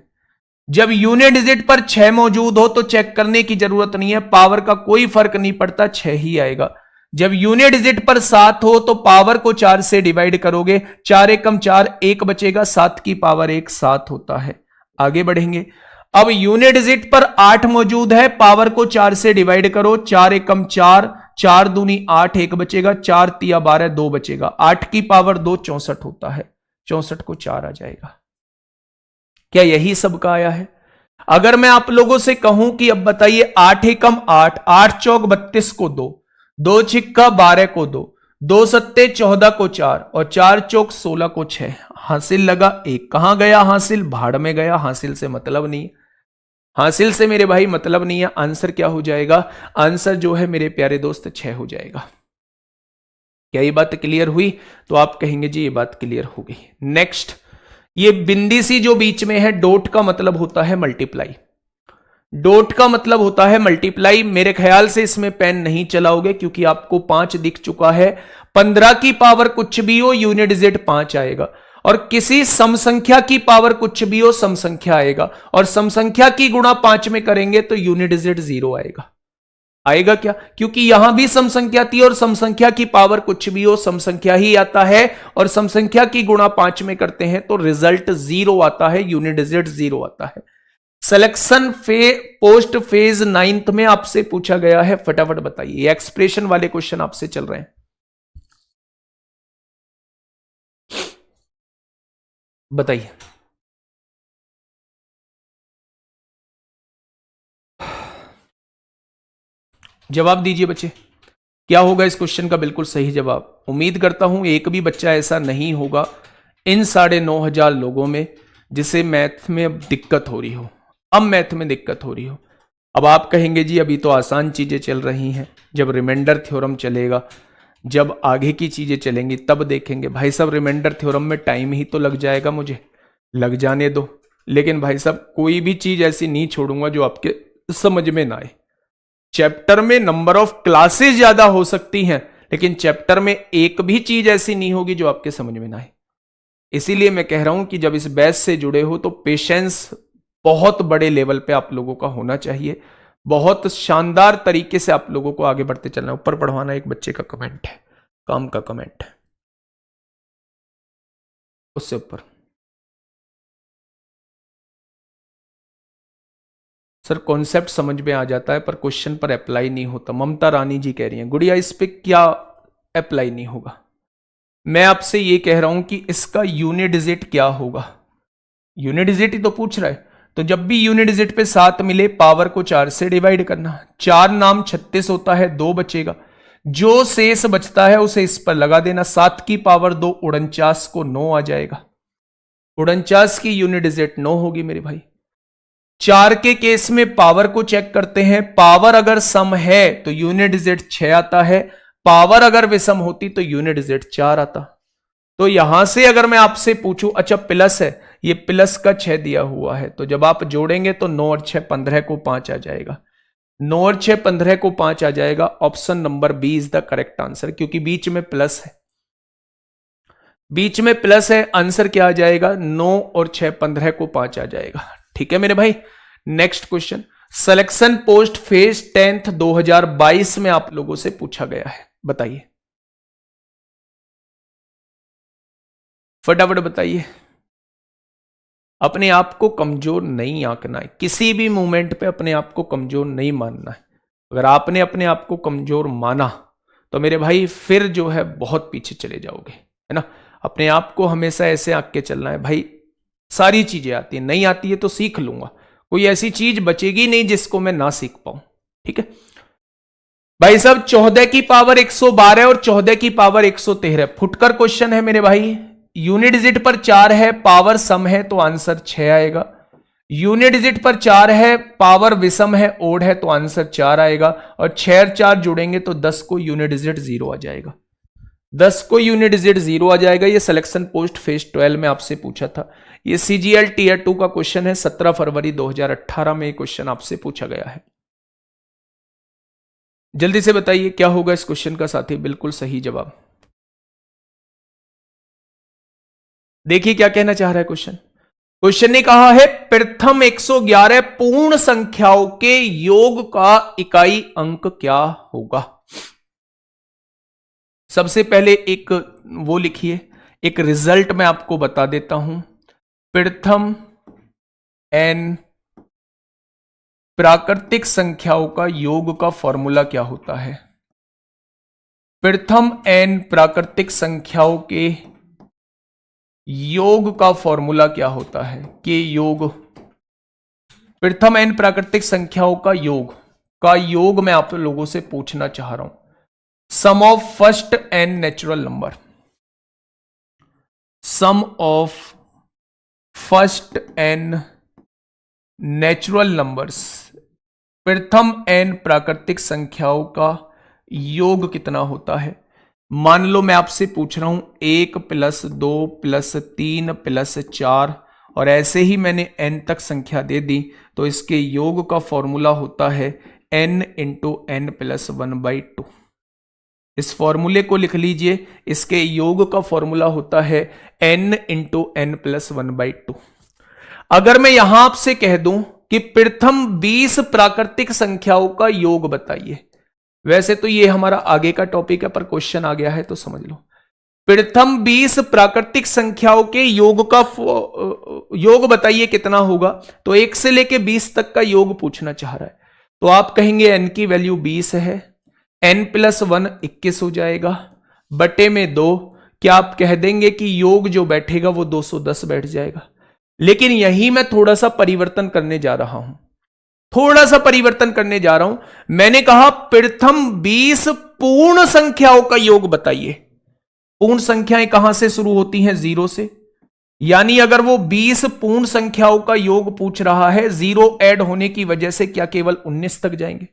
जब यूनिट डिजिट पर 6 मौजूद हो तो चेक करने की जरूरत नहीं है, पावर का कोई फर्क नहीं पड़ता, 6 ही आएगा। जब यूनिट डिजिट पर 7 हो तो पावर को 4 से डिवाइड करोगे, 4 एकम 4, 1 बचेगा, 7 की पावर 1 7 होता है। आगे बढ़ेंगे। अब यूनिट डिजिट पर 8 मौजूद है, पावर को 4 से डिवाइड करो, 4 एकम 4, 4 दूनी 8, 1 बचेगा, 4 तिया 12, 2 बचेगा, 8 की पावर 2 64 होता है, 64 को 4 आ जाएगा। क्या यही सबका आया है? अगर मैं आप लोगों से कहूं कि अब बताइए 8 एकम 8, 8 चौक 32 को 2, 2 छिक्का 12 को 2, 2 सत्ते 14 को 4 और 4 चौक 16 को 6, हासिल लगा 1। कहां गया हासिल? भाड़ में गया, हासिल से मतलब नहीं, हासिल से मेरे भाई मतलब नहीं है। आंसर क्या हो जाएगा? आंसर जो है मेरे प्यारे दोस्त 6 हो जाएगा। क्या ये बात क्लियर हुई? तो आप कहेंगे जी ये बात क्लियर हो गई। नेक्स्ट, ये बिंदी सी जो बीच में है, डॉट का मतलब होता है मल्टीप्लाई, डॉट का मतलब होता है मल्टीप्लाई। मेरे ख्याल से इसमें पेन नहीं चलाओगे क्योंकि आपको 5 दिख चुका है। 15 की पावर कुछ भी हो, यूनिट डिजिट 5 आएगा और किसी सम संख्या की पावर कुछ भी हो, सम संख्या आएगा और सम संख्या की गुणा 5 में करेंगे तो यूनिट डिजिट 0 आएगा। आएगा क्या? क्योंकि यहां भी सम संख्या थी और सम संख्या की पावर कुछ भी हो, सम संख्या ही आता है और सम संख्या की गुणा 5 में करते हैं तो रिजल्ट 0 आता है, यूनिट डिजिट 0 आता है। सिलेक्शन पोस्ट फेज 9th में आपसे पूछा गया है, फटाफट बताइए। एक्सप्रेशन वाले क्वेश्चन आपसे चल रहे हैं, बताइए। जवाब दीजिए बच्चे, क्या होगा इस क्वेश्चन का बिल्कुल सही जवाब? उम्मीद करता हूं एक भी बच्चा ऐसा नहीं होगा इन 9,500 लोगों में जिसे मैथ में अब दिक्कत हो रही हो, अब मैथ में दिक्कत हो रही हो। अब आप कहेंगे जी अभी तो आसान चीजें चल रही हैं, जब रिमाइंडर थ्योरम चलेगा, जब आगे की चीजें चलेंगी तब देखेंगे। भाई साहब रिमाइंडर थ्योरम में टाइम ही तो लग जाएगा, मुझे लग जाने दो, लेकिन भाई साहब कोई भी चीज ऐसी नहीं छोड़ूंगा जो आपके समझ में ना आए। चैप्टर में नंबर ऑफ क्लासेस ज्यादा हो सकती हैं लेकिन चैप्टर में एक भी चीज ऐसी नहीं होगी जो आपके समझ में ना आए। इसीलिए मैं कह रहा हूं कि जब इस बैच से जुड़े हो तो पेशेंस बहुत बड़े लेवल पे आप लोगों का होना चाहिए, बहुत शानदार तरीके से आप लोगों को आगे बढ़ते चलना। ऊपर पढ़वाना एक बच्चे का कमेंट है, काम का कमेंट है, उससे ऊपर। सर कॉन्सेप्ट समझ में आ जाता है पर क्वेश्चन पर अप्लाई नहीं होता। ममता रानी जी कह रही हैं गुड़िया इस पे क्या अप्लाई नहीं होगा? मैं आपसे ये कह रहा हूं कि इसका यूनिट डिजिट क्या होगा, यूनिट डिजिट ही तो पूछ रहा है। तो जब भी यूनिट डिजिट पे 7 मिले, पावर को 4 से डिवाइड करना, 4 नाम 36 होता है, 2 बचेगा, जो शेष बचता है उसे इस पर लगा देना। 7 की पावर 2 49 को 9 आ जाएगा, 49 की यूनिट डिजिट 9 होगी मेरे भाई। 4 के केस में पावर को चेक करते हैं। पावर अगर सम है तो यूनिट डिजिट 6 आता है, पावर अगर विषम होती तो यूनिट डिजिट 4 आता। तो यहां से अगर मैं आपसे पूछूं, अच्छा प्लस है, ये प्लस का 6 दिया हुआ है, तो जब आप जोड़ेंगे तो 9 और 6 15 को 5 आ जाएगा। 9 और 6 15 को 5 आ जाएगा। Option number B is the correct answer, क्योंकि बीच में प्लस है, बीच में प्लस है। आंसर क्या आ जाएगा? 9 और 6 15 को 5 आ जाएगा। ठीक है मेरे भाई। Next question, selection post phase 10th 2022 में आप लोगों से पूछा गया है, बताइए फटाफट बताइए। अपने आप को कमजोर नहीं आंकना है, किसी भी मोमेंट पे अपने आप को कमजोर नहीं मानना है। अगर आपने अपने आप को कमजोर माना तो मेरे भाई फिर जो है बहुत पीछे चले जाओगे, है ना। अपने आप को हमेशा ऐसे आंक के चलना है भाई, सारी चीजें आती है, नहीं आती है तो सीख लूंगा, कोई ऐसी चीज बचेगी नहीं जिसको मैं ना सीख पाऊं। ठीक है भाई साहब, 14 की पावर 112 और 14 की पावर 113 फुटकर क्वेश्चन है मेरे भाई। यूनिट डिजिट पर 4 है, पावर सम है तो आंसर 6 आएगा। यूनिट डिजिट पर 4 है, पावर विषम है, ओड है, तो आंसर 4 आएगा। और 6 और 4 जुड़ेंगे तो 10 को यूनिट डिजिट 0 आ जाएगा। 10 को यूनिट डिजिट 0 आ जाएगा। ये सिलेक्शन पोस्ट फेज 12 में आपसे पूछा था। ये सीजीएल टीयर 2 का क्वेश्चन है, 17 फरवरी 2018 में ये क्वेश्चन आपसे पूछा गया है। जल्दी से बताइए क्या होगा इस क्वेश्चन का साथी? बिल्कुल सही जवाब। देखिए क्या कहना चाह रहा है क्वेश्चन। क्वेश्चन ने कहा है प्रथम 111 पूर्ण संख्याओं के योग का इकाई अंक क्या होगा। सबसे पहले एक वो लिखिए, एक रिजल्ट मैं आपको बता देता हूं। प्रथम n प्राकृतिक संख्याओं का योग का फॉर्मूला क्या होता है? प्रथम n प्राकृतिक संख्याओं के योग का फॉर्मूला क्या होता है? कि योग, प्रथम n प्राकृतिक संख्याओं का योग मैं आप लोगों से पूछना चाह रहा हूं। Sum of first n natural number, sum of first n natural numbers, प्रथम n प्राकृतिक संख्याओं का योग कितना होता है? मान लो मैं आपसे पूछ रहा हूं 1 + 2 + 3 + 4, और ऐसे ही मैंने n तक संख्या दे दी, तो इसके योग का फॉर्मूला होता है n × n + 1/2। इस फॉर्मूले को लिख लीजिए, इसके योग का फॉर्मूला होता है n × n + 1/2। अगर मैं यहां आपसे कह दूं कि प्रथम 20 प्राकृतिक संख्याओं का योग बताइए, वैसे तो ये हमारा आगे का टॉपिक है पर क्वेश्चन आ गया है तो समझ लो। प्रथम 20 प्राकृतिक संख्याओं के योग का योग बताइए कितना होगा, तो 1 से लेके 20 तक का योग पूछना चाह रहा है। तो आप कहेंगे n की वैल्यू 20 है, n + 1 21 हो जाएगा, बटे में 2। क्या आप कह देंगे कि योग जो बैठेगा वो 210 बैठ जाएगा? लेकिन यही मैं थोड़ा सा परिवर्तन करने जा रहा हूं, थोड़ा सा परिवर्तन करने जा रहा हूं। मैंने कहा प्रथम 20 पूर्ण संख्याओं का योग बताइए। पूर्ण संख्याएं कहां से शुरू होती हैं? 0 से। यानी अगर वो 20 पूर्ण संख्याओं का योग पूछ रहा है, 0 ऐड होने की वजह से क्या केवल 19 तक जाएंगे?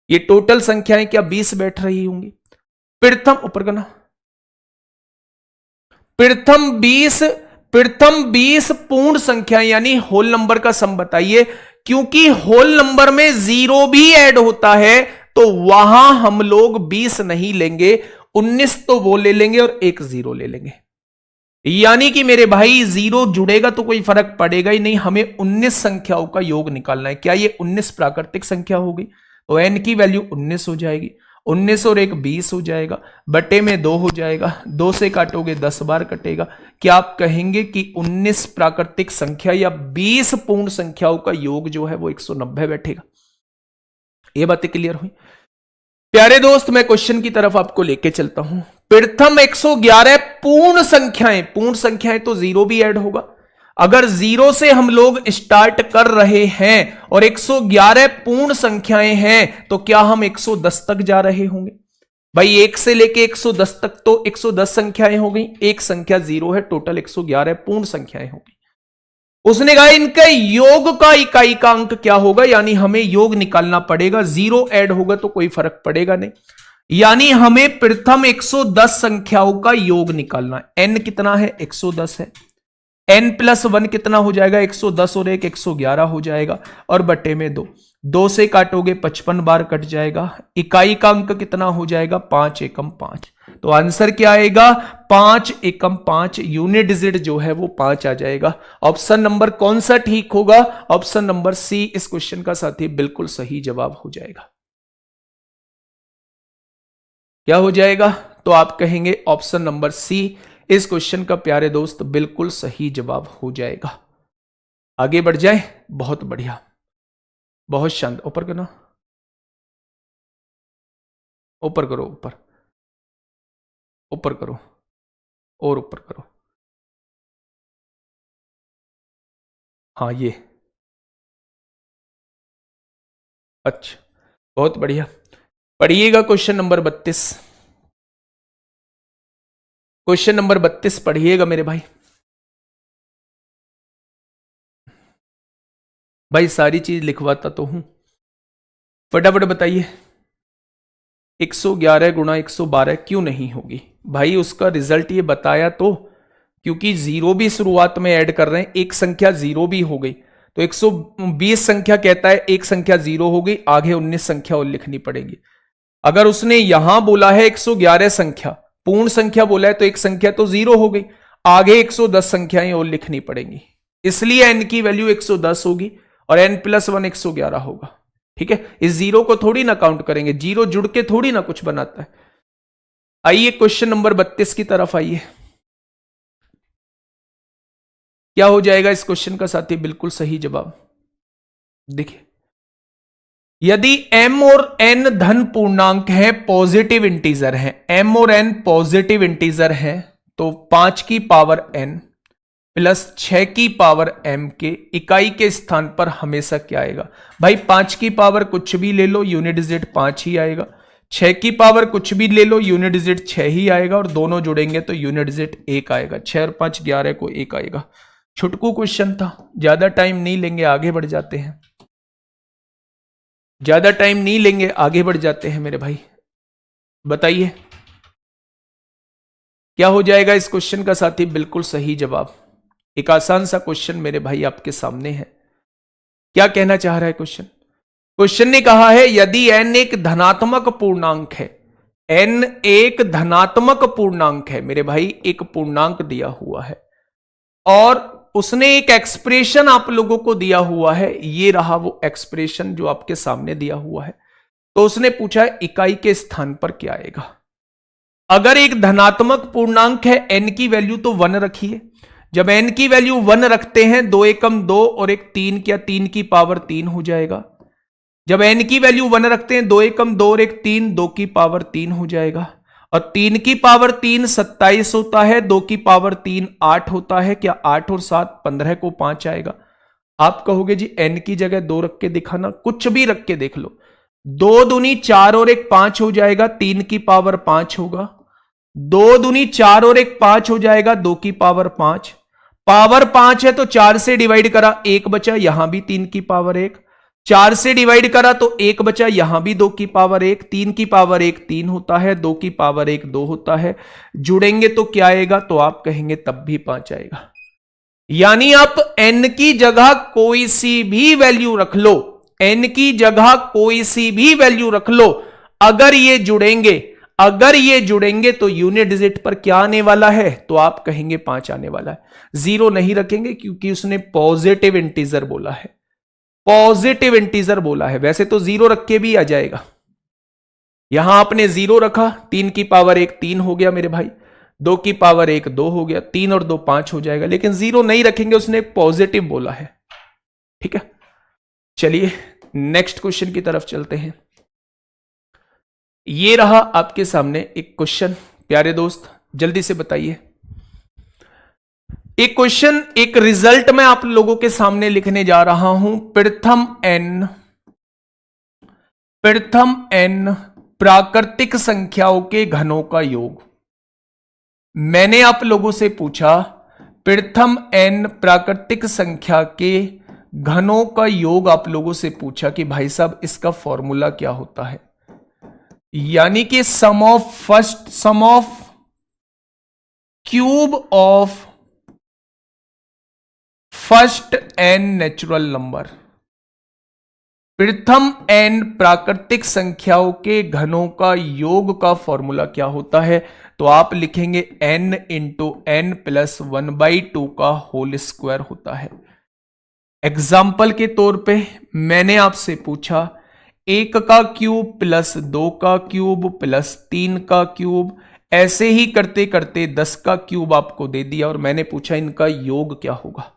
ये टोटल संख्याएं क्या 20 बैठ रही होंगी? प्रथम ऊपर करना, प्रथम 20 पूर्ण संख्याएं यानी होल नंबर का सम बताइए। क्योंकि होल नंबर में 0 भी ऐड होता है तो वहां हम लोग 20 नहीं लेंगे, 19 तो वो ले लेंगे और एक 0 ले लेंगे। यानी कि मेरे भाई 0 जुड़ेगा तो कोई फर्क पड़ेगा ही नहीं, हमें 19 संख्याओं का योग निकालना है। क्या ये 19 प्राकृतिक संख्या होगी? तो n की वैल्यू 19 हो जाएगी, 19 और 1 20 हो जाएगा, बटे में 2 हो जाएगा, 2 से काटोगे 10 बार कटेगा। क्या आप कहेंगे कि 19 प्राकृतिक संख्या या 20 पूर्ण संख्याओं का योग जो है वो 190 बैठेगा? ये बातें क्लियर हुई? प्यारे दोस्त, मैं क्वेश्चन की तरफ आपको लेके चलता हूं। प्रथम 111 पूर्ण संख्याएं तो 0 भी ऐड होगा। अगर 0 से हम लोग स्टार्ट कर रहे हैं और 111 पूर्ण संख्याएं हैं, तो क्या हम 110 तक जा रहे होंगे? भाई 1 से लेके 110 तक तो 110 संख्याएं हो गई, एक संख्या 0 है, टोटल 111 पूर्ण संख्याएं होगी। उसने कहा इनके योग का इकाई का अंक क्या होगा, यानी हमें योग निकालना पड़ेगा। 0 ऐड होगा तो कोई फर्क पड़ेगा नहीं, यानी हमें प्रथम 110 संख्याओं का योग निकालना है। n कितना है, 110 है। n+1 कितना हो जाएगा, 110 और 1 111 हो जाएगा, और बटे में 2 से काटोगे 55 बार कट जाएगा। इकाई का अंक कितना हो जाएगा, 5 एकम 5। तो आंसर क्या आएगा, 5 एकम 5। यूनिट डिजिट जो है वो 5 आ जाएगा। ऑप्शन नंबर कौन सा ठीक होगा, ऑप्शन नंबर सी इस क्वेश्चन का साथी बिल्कुल सही जवाब हो जाएगा। क्या हो जाएगा, तो आप कहेंगे ऑप्शन नंबर सी इस क्वेश्चन का प्यारे दोस्त बिल्कुल सही जवाब हो जाएगा। आगे बढ़ जाए, बहुत बढ़िया, बहुत शांत। ऊपर करना, ऊपर करो, ऊपर ऊपर करो, और ऊपर करो। हाँ ये, अच्छा, बहुत बढ़िया। पढ़िएगा क्वेश्चन नंबर 32। क्वेश्चन नंबर 32 पढ़िएगा मेरे भाई। भाई सारी चीज लिखवाता तो हूं, फटाफट बताइए। 111 गुणा 112 क्यों नहीं होगी भाई, उसका रिजल्ट ये बताया तो, क्योंकि 0 भी शुरुआत में ऐड कर रहे हैं, एक संख्या 0 भी हो गई, तो 120 संख्या कहता है एक संख्या 0 हो गई, आगे 19 संख्या और लिखनी पड़ेगी। अगर उसने यहां बोला है 111 संख्या, पूर्ण संख्या बोला है, तो एक संख्या तो 0 हो गई, आगे 110 संख्याएं और लिखनी पड़ेंगी, इसलिए n की वैल्यू 110 होगी और n+1 111 होगा। ठीक है, इस 0 को थोड़ी ना काउंट करेंगे, 0 जुड़ के थोड़ी ना कुछ बनाता है। आइए क्वेश्चन नंबर 32 की तरफ आइए। क्या हो जाएगा इस क्वेश्चन का साथी बिल्कुल सही जवाब, देखिए, यदि m और n धन पूर्णांक है, पॉजिटिव इंटीजर है, m और n पॉजिटिव इंटीजर है, तो 5 की पावर n प्लस 6 की पावर m के इकाई के स्थान पर हमेशा क्या आएगा भाई, 5 की पावर कुछ भी ले लो यूनिट डिजिट 5 ही आएगा, 6 की पावर कुछ भी ले लो यूनिट डिजिट 6 ही आएगा, और दोनों जुड़ेंगे तो यूनिट डिजिट 1 आएगा। 6 और 5 11 को 1 आएगा। छुटकू क्वेश्चन था, ज्यादा टाइम नहीं लेंगे, आगे बढ़ जाते हैं, ज्यादा टाइम नहीं लेंगे, आगे बढ़ जाते हैं मेरे भाई। बताइए क्या हो जाएगा इस क्वेश्चन का साथी बिल्कुल सही जवाब। एक आसान सा क्वेश्चन मेरे भाई आपके सामने है। क्या कहना चाह रहा है क्वेश्चन, क्वेश्चन ने कहा है यदि n एक धनात्मक पूर्णांक है, n एक धनात्मक पूर्णांक है मेरे भाई, एक पूर्णांक दिया हुआ है, और उसने एक एक्सप्रेशन आप लोगों को दिया हुआ है, ये रहा वो एक्सप्रेशन जो आपके सामने दिया हुआ है, तो उसने पूछा है इकाई के स्थान पर क्या आएगा। अगर एक धनात्मक पूर्णांक है, n की वैल्यू तो 1 रखिए, जब n की वैल्यू 1 रखते हैं, 2 एकम 2 और एक 3, क्या 3 की पावर 3 हो जाएगा। जब n की वैल्यू 1 रखते हैं, 2 एकम 2 और एक 3, 2 की पावर 3 हो जाएगा, और 3 की पावर 3 27 होता है, 2 की पावर 3 8 होता है, क्या 8 और 7 15 को 5 आएगा। आप कहोगे जी n की जगह 2 रख के दिखाना, कुछ भी रख के देख लो, 2 दूनी 4 और एक 5 हो जाएगा, 3 की पावर 5 होगा, 2 दूनी 4 और एक 5 हो जाएगा, 2 की पावर 5, पावर 5 है तो 4 से डिवाइड करा 1 बचा, यहां भी 3 की पावर 1, 4 से डिवाइड करा तो 1 बचा, यहां भी 2 की पावर 1, 3 की पावर 1 3 होता है, 2 की पावर 1 2 होता है, जुड़ेंगे तो क्या आएगा, तो आप कहेंगे तब भी 5 आएगा। यानी आप n की जगह कोई सी भी वैल्यू रख लो, n की जगह कोई सी भी वैल्यू रख लो, अगर ये जुड़ेंगे, अगर ये जुड़ेंगे तो यूनिट डिजिट पर क्या आने वाला है, तो आप कहेंगे 5 आने वाला है। 0 नहीं रखेंगे क्योंकि उसने पॉजिटिव इंटीजर बोला है, पॉजिटिव इंटीजर बोला है, वैसे तो 0 रख के भी आ जाएगा। यहां आपने 0 रखा, 3 की पावर 1 3 हो गया मेरे भाई, 2 की पावर 1 2 हो गया, 3 और 2 5 हो जाएगा, लेकिन 0 नहीं रखेंगे, उसने पॉजिटिव बोला है। ठीक है, चलिए नेक्स्ट क्वेश्चन की तरफ चलते हैं। ये रहा आपके सामने एक क्वेश्चन, प्यारे दोस्त जल्दी से बताइए। एक क्वेश्चन, एक रिजल्ट मैं आप लोगों के सामने लिखने जा रहा हूं। प्रथम n प्राकृतिक संख्याओं के घनों का योग। मैंने आप लोगों से पूछा प्रथम n प्राकृतिक संख्या के घनों का योग आप लोगों से पूछा कि भाई साहब इसका फॉर्मूला क्या होता है, यानी कि sum of cube of first n natural number. प्रथम n प्राकृतिक संख्याओं के घनों का योग का फॉर्मूला क्या होता है, तो आप लिखेंगे n इंटू n प्लस 1/2 का होल स्क्वायर होता है। एग्जाम्पल के तौर पे मैंने आपसे पूछा 1 का क्यूब प्लस 2 का क्यूब प्लस 3 का क्यूब, ऐसे ही करते करते 10 का क्यूब आपको दे दिया और मैंने पूछा इनका योग क्या होगा।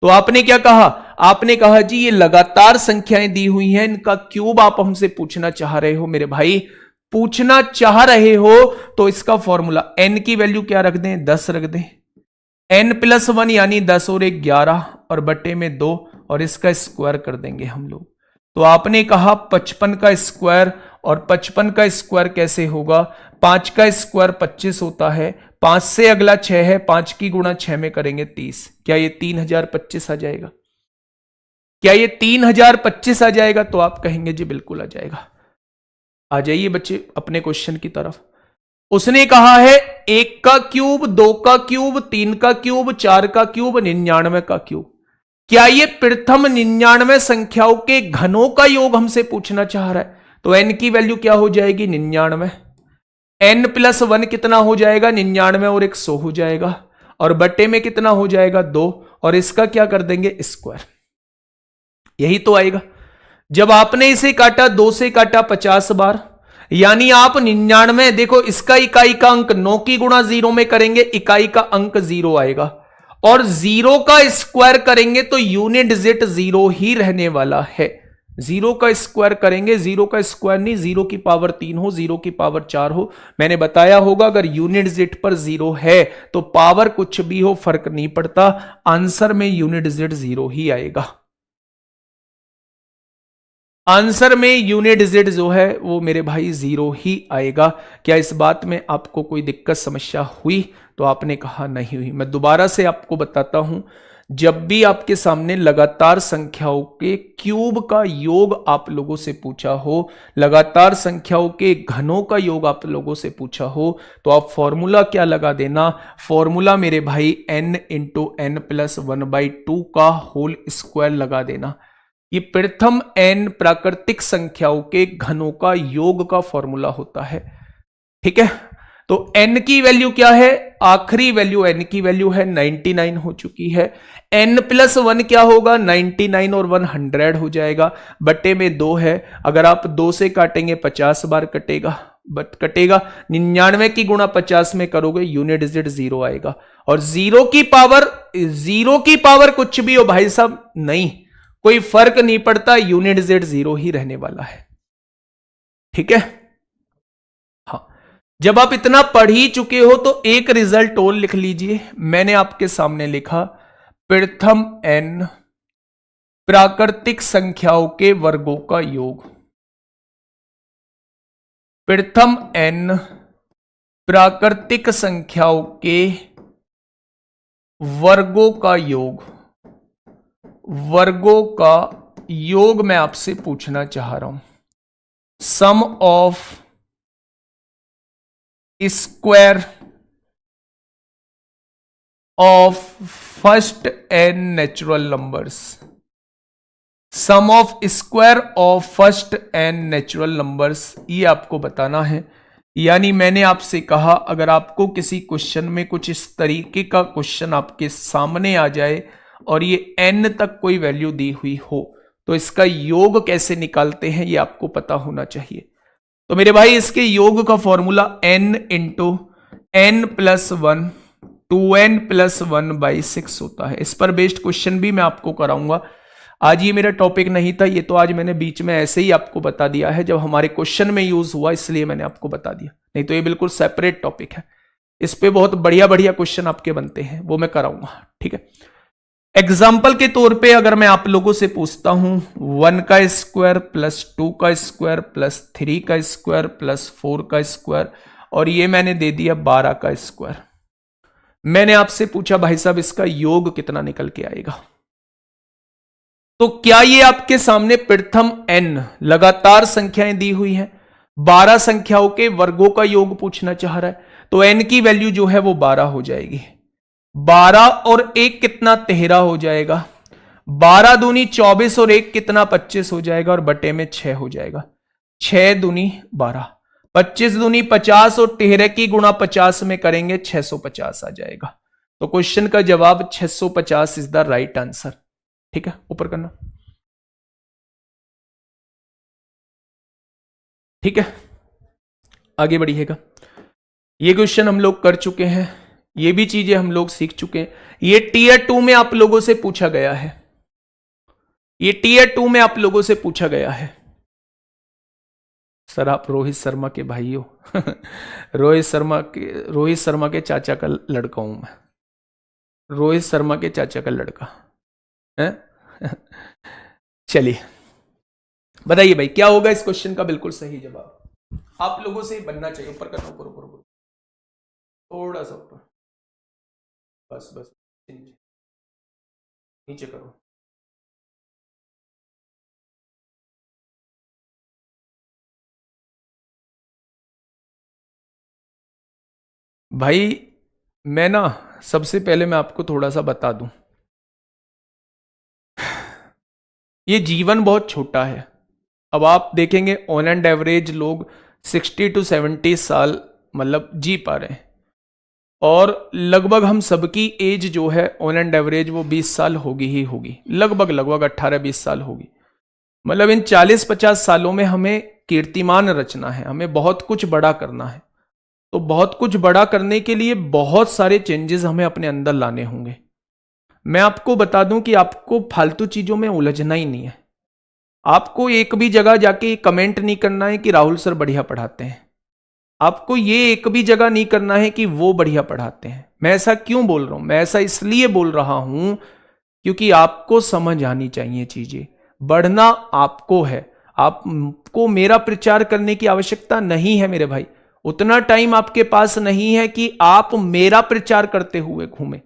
तो आपने क्या कहा, आपने कहा जी ये लगातार संख्याएं दी हुई हैं, इनका क्यूब आप हमसे पूछना चाह रहे हो। मेरे भाई पूछना चाह रहे हो तो इसका फॉर्मूला n की वैल्यू क्या रख दें, 10 रख दें, n प्लस 1 यानी 10 और 1 11 और बटे में 2 और इसका स्क्वायर कर देंगे हम लोग। तो आपने कहा 55 का स्क्वायर, और 55 का स्क्वायर कैसे होगा, 5 का स्क्वायर 25 होता है, 5 से अगला 6 है, 5 की गुणा 6 में करेंगे 30। क्या ये 3025 आ जाएगा, क्या ये 3025 आ जाएगा? तो आप कहेंगे जी बिल्कुल आ जाएगा। आ जाइए बच्चे अपने क्वेश्चन की तरफ। उसने कहा है 1 का क्यूब, 2 का क्यूब, 3 का क्यूब, 4 का क्यूब, 99 का क्यूब। क्या ये प्रथम 99 संख्याओं के घनों का योग हमसे पूछना चाह रहा है? तो n की वैल्यू क्या हो जाएगी, 99, n प्लस 1 कितना हो जाएगा, 99 और 100 हो जाएगा, और बटे में कितना हो जाएगा, 2, और इसका क्या कर देंगे, स्क्वायर। यही तो आएगा। जब आपने इसे काटा, 2 से काटा 50 बार, यानी आप 99, देखो इसका इकाई का अंक 9 की गुणा 0 में करेंगे, इकाई का अंक 0 आएगा, और 0 का स्क्वायर करेंगे तो यूनिट डिजिट 0 ही रहने वाला है। 0 का स्क्वायर करेंगे, 0 का स्क्वायर नहीं, 0 की पावर 3 हो, 0 की पावर 4 हो। मैंने बताया होगा अगर यूनिट डिजिट पर 0 है तो पावर कुछ भी हो फर्क नहीं पड़ता, आंसर में यूनिट डिजिट 0 ही आएगा। आंसर में यूनिट डिजिट जो है वो मेरे भाई 0 ही आएगा। क्या इस बात में आपको कोई दिक्कत समस्या हुई? तो आपने कहा नहीं हुई। मैं दोबारा से आपको बताता हूं, जब भी आपके सामने लगातार संख्याओं के क्यूब का योग आप लोगों से पूछा हो, लगातार संख्याओं के घनों का योग आप लोगों से पूछा हो, तो आप फॉर्मूला क्या लगा देना, फॉर्मूला मेरे भाई n इंटू n प्लस 1/2 का होल स्क्वायर लगा देना। ये प्रथम n प्राकृतिक संख्याओं के घनों का योग का फॉर्मूला होता है। ठीक है, तो n की वैल्यू क्या है, आखिरी वैल्यू n की वैल्यू है 99 हो चुकी है। n प्लस 1 क्या होगा, 99 और 1 100 हो जाएगा, बटे में 2 है, अगर आप 2 से काटेंगे 50 बार कटेगा, बट कटेगा 99 की गुणा 50 में करोगे यूनिट डिजिट 0 आएगा, और 0 की पावर कुछ भी हो भाई साहब नहीं, कोई फर्क नहीं पड़ता, यूनिट डिजिट 0 ही रहने वाला है। ठीक है, हाँ, जब आप इतना पढ़ ही चुके हो तो एक रिजल्ट और लिख लीजिए। मैंने आपके सामने लिखा प्रथम n प्राकृतिक संख्याओं के वर्गों का योग। प्रथम n प्राकृतिक संख्याओं के वर्गों का योग, वर्गों का योग मैं आपसे पूछना चाह रहा हूं। Sum of square of first n natural numbers, sum of square of first n natural numbers, ये आपको बताना है। यानी मैंने आपसे कहा अगर आपको किसी क्वेश्चन में कुछ इस तरीके का क्वेश्चन आपके सामने आ जाए और ये n तक कोई वैल्यू दी हुई हो तो इसका योग कैसे निकालते हैं ये आपको पता होना चाहिए। तो मेरे भाई इसके योग का formula n into n plus 1 2n plus 1/6 होता है। इस पर बेस्ड क्वेश्चन भी मैं आपको कराऊंगा। आज ये मेरा टॉपिक नहीं था, ये तो आज मैंने बीच में ऐसे ही आपको बता दिया है, जब हमारे क्वेश्चन में यूज हुआ इसलिए मैंने आपको बता दिया, नहीं तो ये बिल्कुल सेपरेट टॉपिक है। इस पे बहुत बढ़िया बढ़िया क्वेश्चन आपके बनते हैं, वो मैं कराऊंगा। ठीक है, एग्जाम्पल के तौर पे अगर मैं आप लोगों से पूछता हूं 1 का स्क्वायर प्लस 2 का स्क्वायर प्लस 3 का स्क्वायर प्लस 4 का स्क्वायर, और ये मैंने दे दिया 12 का स्क्वायर, मैंने आपसे पूछा भाई साहब इसका योग कितना निकल के आएगा, तो क्या ये आपके सामने प्रथम n लगातार संख्याएं दी हुई हैं, 12 संख्याओं के वर्गों का योग पूछना चाह रहा है, तो n की वैल्यू जो है वो 12 हो जाएगी। 12 और 1 कितना 13 हो जाएगा, 12 दूनी 24 और 1 कितना 25 हो जाएगा, और बटे में 6 हो जाएगा। 6 दूनी 12, 25 दूनी 50 और 13 की गुणा 50 में करेंगे 650 आ जाएगा। तो क्वेश्चन का जवाब 650 इज द राइट आंसर। ठीक है, ऊपर करना। ठीक है, आगे बढ़िएगा। ये क्वेश्चन हम लोग कर चुके हैं, ये भी चीजें हम लोग सीख चुके हैं। ये टीयर 2 में आप लोगों से पूछा गया है, ये टीयर 2 में आप लोगों से पूछा गया है। सर आप रोहित शर्मा के भाई हो रोहित शर्मा के चाचा का लड़का हूं मैं, रोहित शर्मा के चाचा का लड़का है चलिए बताइए भाई क्या होगा इस क्वेश्चन का बिल्कुल सही जवाब। आप लोगों से बनना चाहिए। ऊपर करना, ऊपर ऊपर ऊपर, थोड़ा सा ऊपर, बस बस, नीचे करो। भाई मैं ना सबसे पहले मैं आपको थोड़ा सा बता दूं, ये जीवन बहुत छोटा है। अब आप देखेंगे ऑन एंड एवरेज लोग 60 to 70 साल मतलब जी पा रहे हैं, और लगभग हम सबकी एज जो है ऑन एंड एवरेज वो 20 साल होगी ही होगी, लगभग लगभग 18-20 साल होगी। मतलब इन 40-50 सालों में हमें कीर्तिमान रचना है, हमें बहुत कुछ बड़ा करना है। तो बहुत कुछ बड़ा करने के लिए बहुत सारे चेंजेस हमें अपने अंदर लाने होंगे। मैं आपको बता दूं कि आपको फालतू चीजों में उलझना ही नहीं है। आपको एक भी जगह जाके कमेंट नहीं करना है कि राहुल सर बढ़िया पढ़ाते हैं, आपको ये एक भी जगह नहीं करना है कि वो बढ़िया पढ़ाते हैं। मैं ऐसा क्यों बोल रहा हूं, मैं ऐसा इसलिए बोल रहा हूं क्योंकि आपको समझ आनी चाहिए चीजें, बढ़ना आपको है। आपको मेरा प्रचार करने की आवश्यकता नहीं है मेरे भाई, उतना टाइम आपके पास नहीं है कि आप मेरा प्रचार करते हुए घूमे।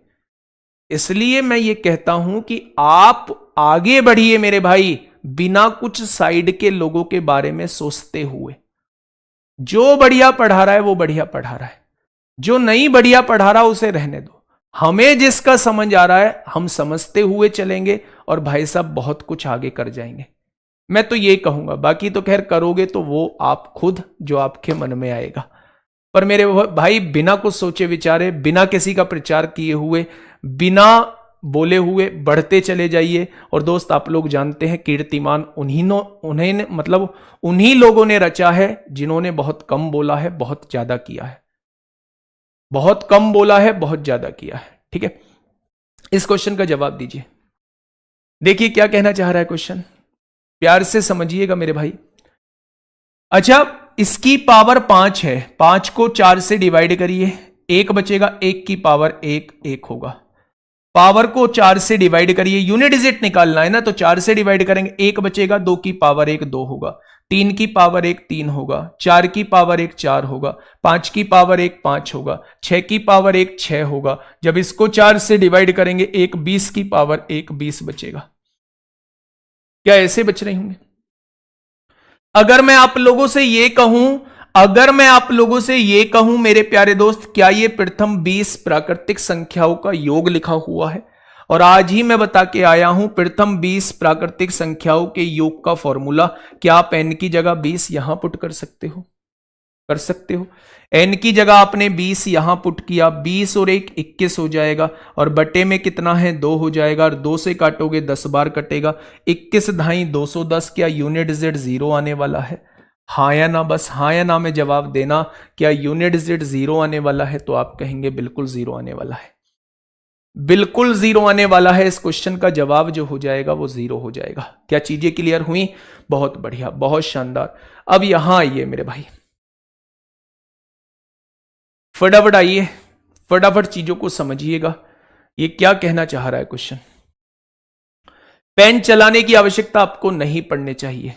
इसलिए मैं ये कहता हूं कि आप आगे बढ़िए मेरे भाई, बिना कुछ साइड के लोगों के बारे में सोचते हुए। जो बढ़िया पढ़ा रहा है वो बढ़िया पढ़ा रहा है, जो नहीं बढ़िया पढ़ा रहा उसे रहने दो। हमें जिसका समझ आ रहा है हम समझते हुए चलेंगे, और भाई साहब बहुत कुछ आगे कर जाएंगे। मैं तो ये कहूंगा, बाकी तो खैर करोगे तो वो आप खुद जो आपके मन में आएगा। पर मेरे भाई बिना कुछ सोचे विचारे, बिना किसी का प्रचार किए हुए, बिना बोले हुए बढ़ते चले जाइए। और दोस्त आप लोग जानते हैं कीर्तिमान उन्हीं लोगों ने रचा है जिन्होंने बहुत कम बोला है, बहुत ज्यादा किया है, बहुत कम बोला है, बहुत ज्यादा किया है। ठीक है, इस क्वेश्चन का जवाब दीजिए। देखिए क्या कहना चाह रहा है क्वेश्चन, प्यार से समझिएगा मेरे भाई। अच्छा, इसकी पावर 5 है, 5 को 4 से डिवाइड करिए, 1 बचेगा, 1 की पावर 1 1 होगा। पावर को 4 से डिवाइड करिए, यूनिट डिजिट निकालना है ना, तो 4 से डिवाइड करेंगे, 1 बचेगा, 2 की पावर 1 2 होगा, 3 की पावर 1 3 होगा, 4 की पावर 1 4 होगा, 5 की पावर 1 5 होगा, 6 की पावर 1 6 होगा। जब इसको 4 से डिवाइड करेंगे, 1 20 की पावर 1 20 बचेगा। क्या ऐसे बच रहे होंगे? अगर मैं आप लोगों से ये कहूं मेरे प्यारे दोस्त, क्या ये प्रथम 20 प्राकृतिक संख्याओं का योग लिखा हुआ है? और आज ही मैं बता के आया हूं प्रथम 20 प्राकृतिक संख्याओं के योग का फॉर्मूला। क्या आप n की जगह 20 यहां पुट कर सकते हो? कर सकते हो। n की जगह आपने 20 यहां पुट किया, 20 और 1 21 हो जाएगा, और बटे में कितना है 2 हो जाएगा, और 2 से काटोगे 10 बार कटेगा, 21 ढाई 210। क्या यूनिट डिजिट 0 आने वाला है? हाँ या ना, बस हाँ या ना में जवाब देना। क्या यूनिट डिजिट 0 आने वाला है? तो आप कहेंगे बिल्कुल 0 आने वाला है, बिल्कुल 0 आने वाला है। इस क्वेश्चन का जवाब जो हो जाएगा वो 0 हो जाएगा। क्या चीजें क्लियर हुई? बहुत बढ़िया, बहुत शानदार। अब यहां आइए मेरे भाई, फटाफट आइए, फटाफट चीजों को समझिएगा। ये क्या कहना चाह रहा है क्वेश्चन? पेन चलाने की आवश्यकता आपको नहीं पड़नी चाहिए,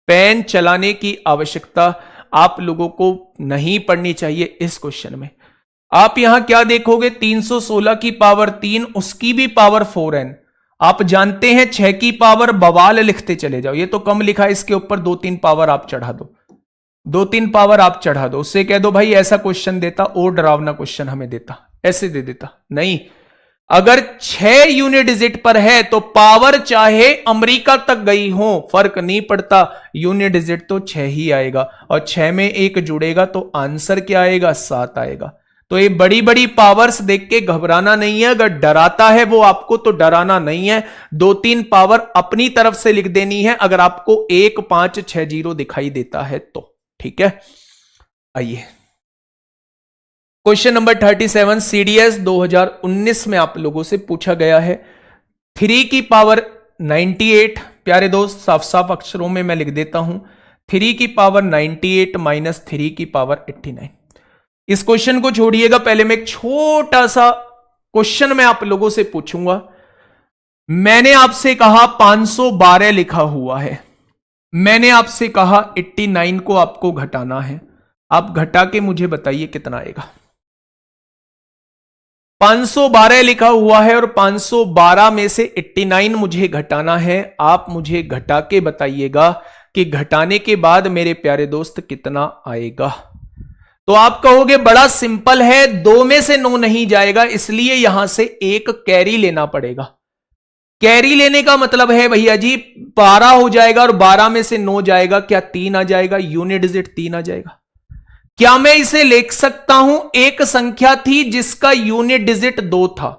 पेन चलाने की आवश्यकता आप लोगों को नहीं पड़नी चाहिए इस क्वेश्चन में। आप यहां क्या देखोगे, 316 की पावर 3, उसकी भी पावर 4n। आप जानते हैं 6 की पावर बवाल लिखते चले जाओ, ये तो कम लिखा है, इसके ऊपर 2-3 पावर आप चढ़ा दो, 2-3 पावर आप चढ़ा दो, उससे कह दो भाई ऐसा क्वेश्चन देता और डरावना क्वेश्चन हमें देता, ऐसे दे देता। नहीं, अगर 6 यूनिट डिजिट पर है तो पावर चाहे अमेरिका तक गई हो फर्क नहीं पड़ता, यूनिट डिजिट तो 6 ही आएगा, और 6 में एक जुड़ेगा तो आंसर क्या आएगा, 7 आएगा। तो ये बड़ी बड़ी पावर्स देख के घबराना नहीं है, अगर डराता है वो आपको तो डराना नहीं है, 2-3 पावर अपनी तरफ से लिख देनी है अगर आपको 1 5 6 0 दिखाई देता है तो। ठीक है, आइए क्वेश्चन नंबर 37 सीडीएस 2019 में आप लोगों से पूछा गया है। 3 की पावर 98, प्यारे दोस्त साफ साफ अक्षरों में मैं लिख देता हूं, 3 की पावर 98 माइनस 3 की पावर 89। इस क्वेश्चन को छोड़िएगा, पहले मैं एक छोटा सा क्वेश्चन मैं आप लोगों से पूछूंगा। मैंने आपसे कहा 512 लिखा हुआ है, मैंने आपसे कहा 89 को आपको घटाना है, आप घटा के मुझे बताइए कितना आएगा। 512 लिखा हुआ है और 512 में से 89 मुझे घटाना है, आप मुझे घटा के बताइएगा कि घटाने के बाद मेरे प्यारे दोस्त कितना आएगा। तो आप कहोगे बड़ा सिंपल है, 2 में से 9 नहीं जाएगा, इसलिए यहां से एक कैरी लेना पड़ेगा। कैरी लेने का मतलब है भैया जी 12 हो जाएगा और 12 में से 9 जाएगा, क्या 3 आ जाएगा, यूनिट डिजिट 3 आ जाएगा। क्या मैं इसे लिख सकता हूं, एक संख्या थी जिसका यूनिट डिजिट 2 था,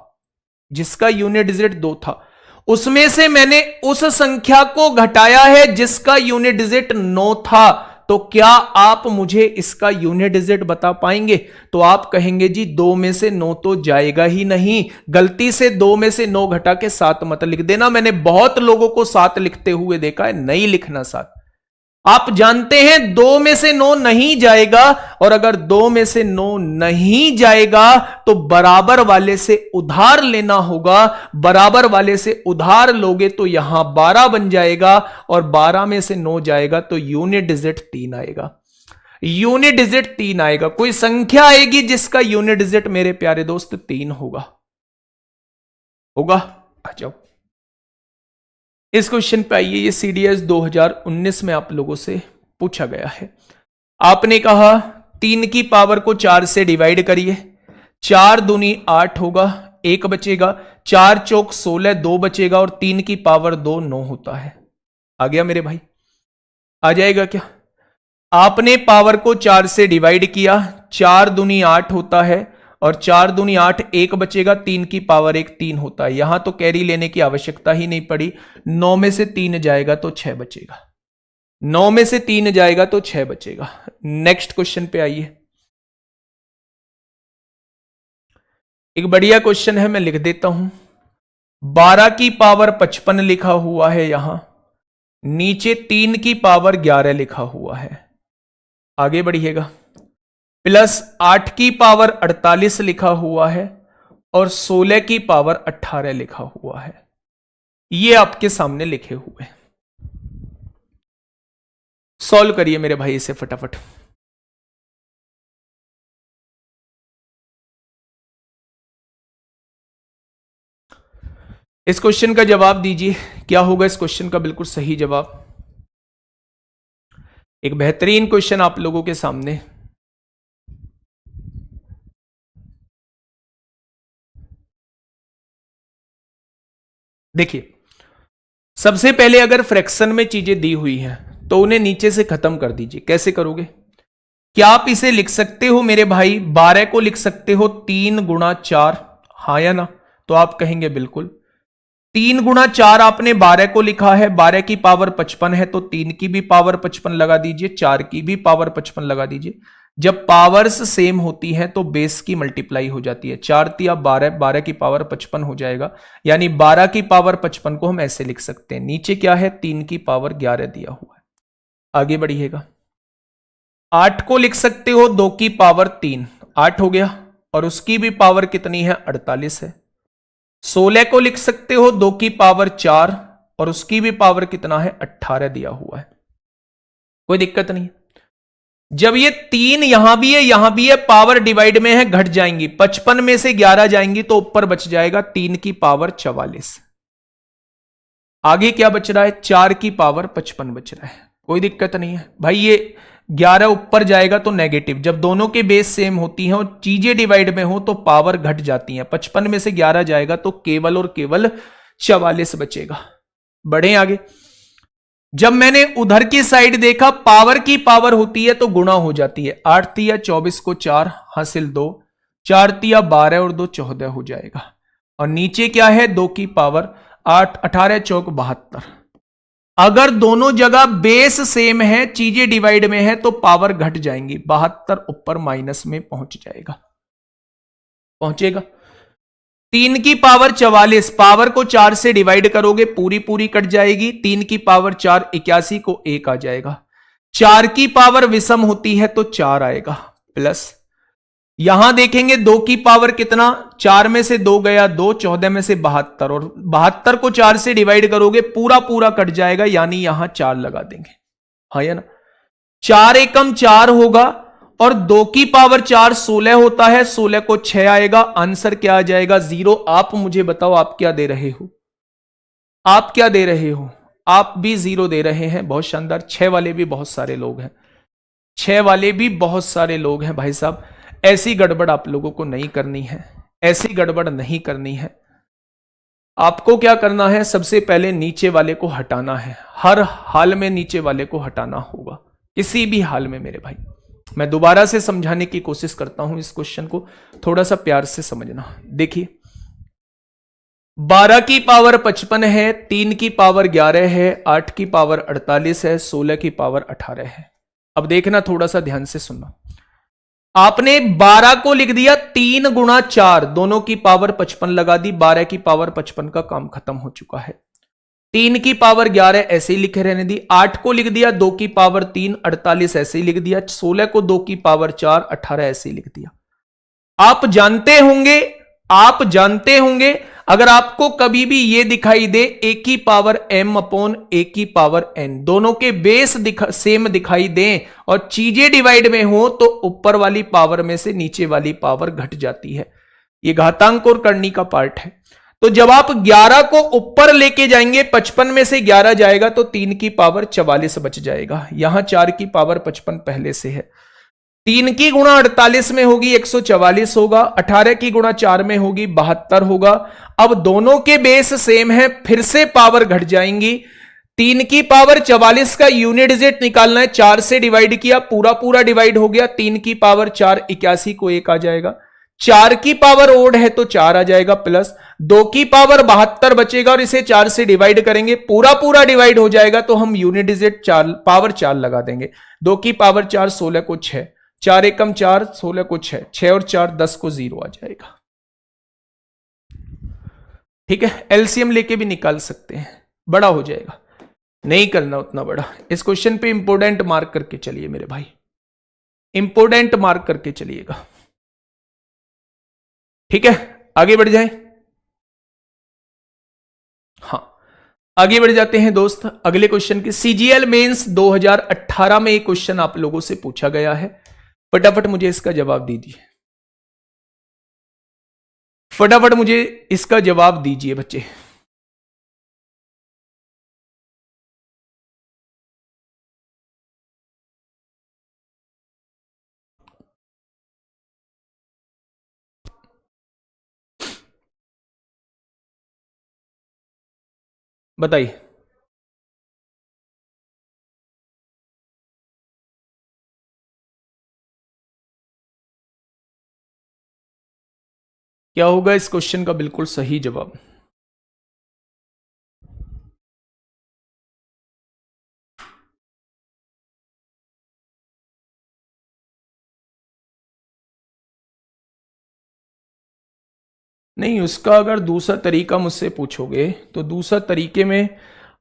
जिसका यूनिट डिजिट 2 था, उसमें से मैंने उस संख्या को घटाया है जिसका यूनिट डिजिट 9 था, तो क्या आप मुझे इसका यूनिट डिजिट बता पाएंगे। तो आप कहेंगे जी 2 में से 9 तो जाएगा ही नहीं, गलती से 2 में से 9 घटा के 7 मत लिख देना, मैंने बहुत लोगों को 7 लिखते हुए देखा है, नहीं लिखना 7। आप जानते हैं 2 में से 9 नहीं जाएगा, और अगर 2 में से 9 नहीं जाएगा तो बराबर वाले से उधार लेना होगा, बराबर वाले से उधार लोगे तो यहां 12 बन जाएगा, और 12 में से 9 जाएगा तो यूनिट डिजिट 3 आएगा, यूनिट डिजिट 3 आएगा। कोई संख्या आएगी जिसका यूनिट डिजिट मेरे प्यारे दोस्त 3 होगा, होगा। आ जाओ इस क्वेश्चन पे आइए, ये सीडीएस 2019 में आप लोगों से पूछा गया है। आपने कहा 3 की पावर को 4 से डिवाइड करिए, 4 दूनी 8 होगा, 1 बचेगा, 4 चौक 16, 2 बचेगा, और 3 की पावर 2 9 होता है। आ गया मेरे भाई, आ जाएगा क्या। आपने पावर को 4 से डिवाइड किया, 4 दूनी 8 होता है, और 4 दूनी 8, 1 बचेगा, 3 की पावर 1 3 होता है। यहां तो कैरी लेने की आवश्यकता ही नहीं पड़ी, 9 में से 3 जाएगा तो 6 बचेगा, 9 में से 3 जाएगा तो 6 बचेगा। नेक्स्ट क्वेश्चन पे आइए, एक बढ़िया क्वेश्चन है, मैं लिख देता हूं। 12 की पावर 55 लिखा हुआ है, यहां नीचे 3 की पावर 11 लिखा हुआ है, आगे बढ़िएगा, प्लस 8 की पावर 48 लिखा हुआ है, और 16 की पावर 18 लिखा हुआ है। ये आपके सामने लिखे हुए, सॉल्व करिए मेरे भाई इसे फटाफट। इस क्वेश्चन का जवाब दीजिए, क्या होगा इस क्वेश्चन का बिल्कुल सही जवाब। एक बेहतरीन क्वेश्चन आप लोगों के सामने। देखिए, सबसे पहले अगर फ्रैक्शन में चीजें दी हुई हैं तो उन्हें नीचे से खत्म कर दीजिए। कैसे करोगे, क्या आप इसे लिख सकते हो मेरे भाई, 12 को लिख सकते हो 3 गुणा 4, हाँ या ना। तो आप कहेंगे बिल्कुल। 3 गुणा 4 आपने 12 को लिखा है, 12 की पावर 55 है तो 3 की भी पावर 55 लगा दीजिए, 4 की भी पावर 55 लगा दीजिए। जब पावर्स सेम होती हैं तो बेस की मल्टीप्लाई हो जाती है, 4 तिया 12, 12 की पावर 55 हो जाएगा, यानी 12 की पावर 55 को हम ऐसे लिख सकते हैं। नीचे क्या है, 3 की पावर 11 दिया हुआ है। आगे बढ़िएगा, 8 को लिख सकते हो 2 की पावर 3, 8 हो गया, और उसकी भी पावर कितनी है, 48 है। 16 को लिख सकते हो 2 की पावर 4, और उसकी भी पावर कितना है, 18 दिया हुआ है। कोई दिक्कत नहीं। जब ये 3 यहां भी है यहां भी है, पावर डिवाइड में है, घट जाएंगी। 55 में से 11 जाएंगी तो ऊपर बच जाएगा 3 की पावर 44। आगे क्या बच रहा है? 4 की पावर 55 बच रहा है। कोई दिक्कत नहीं है भाई। ये 11 ऊपर जाएगा तो नेगेटिव, जब दोनों के बेस सेम होती हैं और चीजें डिवाइड में हो तो पावर घट जाती हैं। 55 में से 11 जाएगा तो केवल और केवल 44 बचेगा। बढ़े आगे। जब मैंने उधर की साइड देखा, पावर की पावर होती है तो गुणा हो जाती है। 8 तिया 24 को 4 हासिल 2, 4 तिया 12 और 2 14 हो जाएगा। और नीचे क्या है? 2 की पावर 8, 18 चौक 72। अगर दोनों जगह बेस सेम है, चीजें डिवाइड में है तो पावर घट जाएंगी। 72 ऊपर माइनस में पहुंच जाएगा, पहुंचेगा। 3 की पावर 44, पावर को 4 से डिवाइड करोगे पूरी पूरी कट जाएगी। 3 की पावर 4 81 को 1 आ जाएगा। 4 की पावर विषम होती है तो 4 आएगा प्लस। यहां देखेंगे 2 की पावर कितना? 4 में से 2 गया 2, 14 में से 72, और 72 को 4 से डिवाइड करोगे पूरा पूरा कट जाएगा, यानी यहां 4 लगा देंगे। हाँ या ना? 4 एकम 4 होगा और 2 की पावर 4 16 होता है, 16 को 6 आएगा। आंसर क्या आ जाएगा? 0। आप मुझे बताओ आप क्या दे रहे हो? आप क्या दे रहे हो? आप भी 0 दे रहे हैं। बहुत शानदार। 6 वाले भी बहुत सारे लोग हैं, 6 वाले भी बहुत सारे लोग हैं भाई साहब। ऐसी गड़बड़ आप लोगों को नहीं करनी है, ऐसी गड़बड़ नहीं करनी है। आपको क्या करना है? सबसे पहले नीचे वाले को हटाना है। हर हाल में नीचे वाले को हटाना होगा, किसी भी हाल में मेरे भाई। मैं दोबारा से समझाने की कोशिश करता हूं, इस क्वेश्चन को थोड़ा सा प्यार से समझना। देखिए 12 की पावर 55 है, 3 की पावर 11 है, 8 की पावर 48 है, 16 की पावर 18 है। अब देखना, थोड़ा सा ध्यान से सुनना। आपने 12 को लिख दिया 3 गुणा 4, दोनों की पावर 55 लगा दी। 12 की पावर 55 का काम खत्म हो चुका है। 3 की पावर 11 ऐसे ही लिखे रहने दी। 8 को लिख दिया 2 की पावर 3, 48 ऐसे ही लिख दिया। 16 को 2 की पावर 4, 18 ऐसे ही लिख दिया। आप जानते होंगे अगर आपको कभी भी ये दिखाई दे ए की पावर m अपॉन ए की पावर n, दोनों के बेस सेम दिखाई दें और चीजें डिवाइड में हो तो ऊपर वाली पावर में से नीचे वाली पावर घट जाती है। ये घातांक और करनी का पार्ट है। तो जब आप 11 को ऊपर लेके जाएंगे, 55 में से 11 जाएगा तो 3 की पावर 44 बच जाएगा। यहां 4 की पावर 55 पहले से है। 3 की गुणा 48 में होगी 144 होगा, 18 की गुणा 4 में होगी 72 होगा। अब दोनों के बेस सेम है, फिर से पावर घट जाएंगी। 3 की पावर 44 का यूनिट डिजिट निकालना है, 4 से डिवाइड किया, पूरा पूरा डिवाइड हो गया। 3 की पावर 4 81 को 1 आ जाएगा। 4 की पावर ओड है तो 4 आ जाएगा प्लस। 2 की पावर 72 बचेगा और इसे 4 से डिवाइड करेंगे, पूरा पूरा डिवाइड हो जाएगा तो हम यूनिट डिजिट 4 पावर 4 लगा देंगे। 2 की पावर 4 16 को 6, 4 एकम 4, 16 को 6, 6 और 4 10 को 0 आ जाएगा। ठीक है, एलसीएम लेके भी निकाल सकते हैं, बड़ा हो जाएगा, नहीं करना उतना बड़ा। इस क्वेश्चन पे इंपोर्टेंट मार्क करके चलिए मेरे भाई, इंपोर्टेंट मार्क करके चलिएगा। ठीक है, आगे बढ़ जाएं। हाँ, आगे बढ़ जाते हैं दोस्त अगले क्वेश्चन के। सीजीएल मेंस 2018 में एक क्वेश्चन आप लोगों से पूछा गया है, फटाफट मुझे इसका जवाब दीजिए, फटाफट मुझे इसका जवाब दीजिए बच्चे। बताइए। क्या होगा इस क्वेश्चन का बिल्कुल सही जवाब? नहीं, उसका अगर दूसरा तरीका मुझसे पूछोगे तो दूसरा तरीके में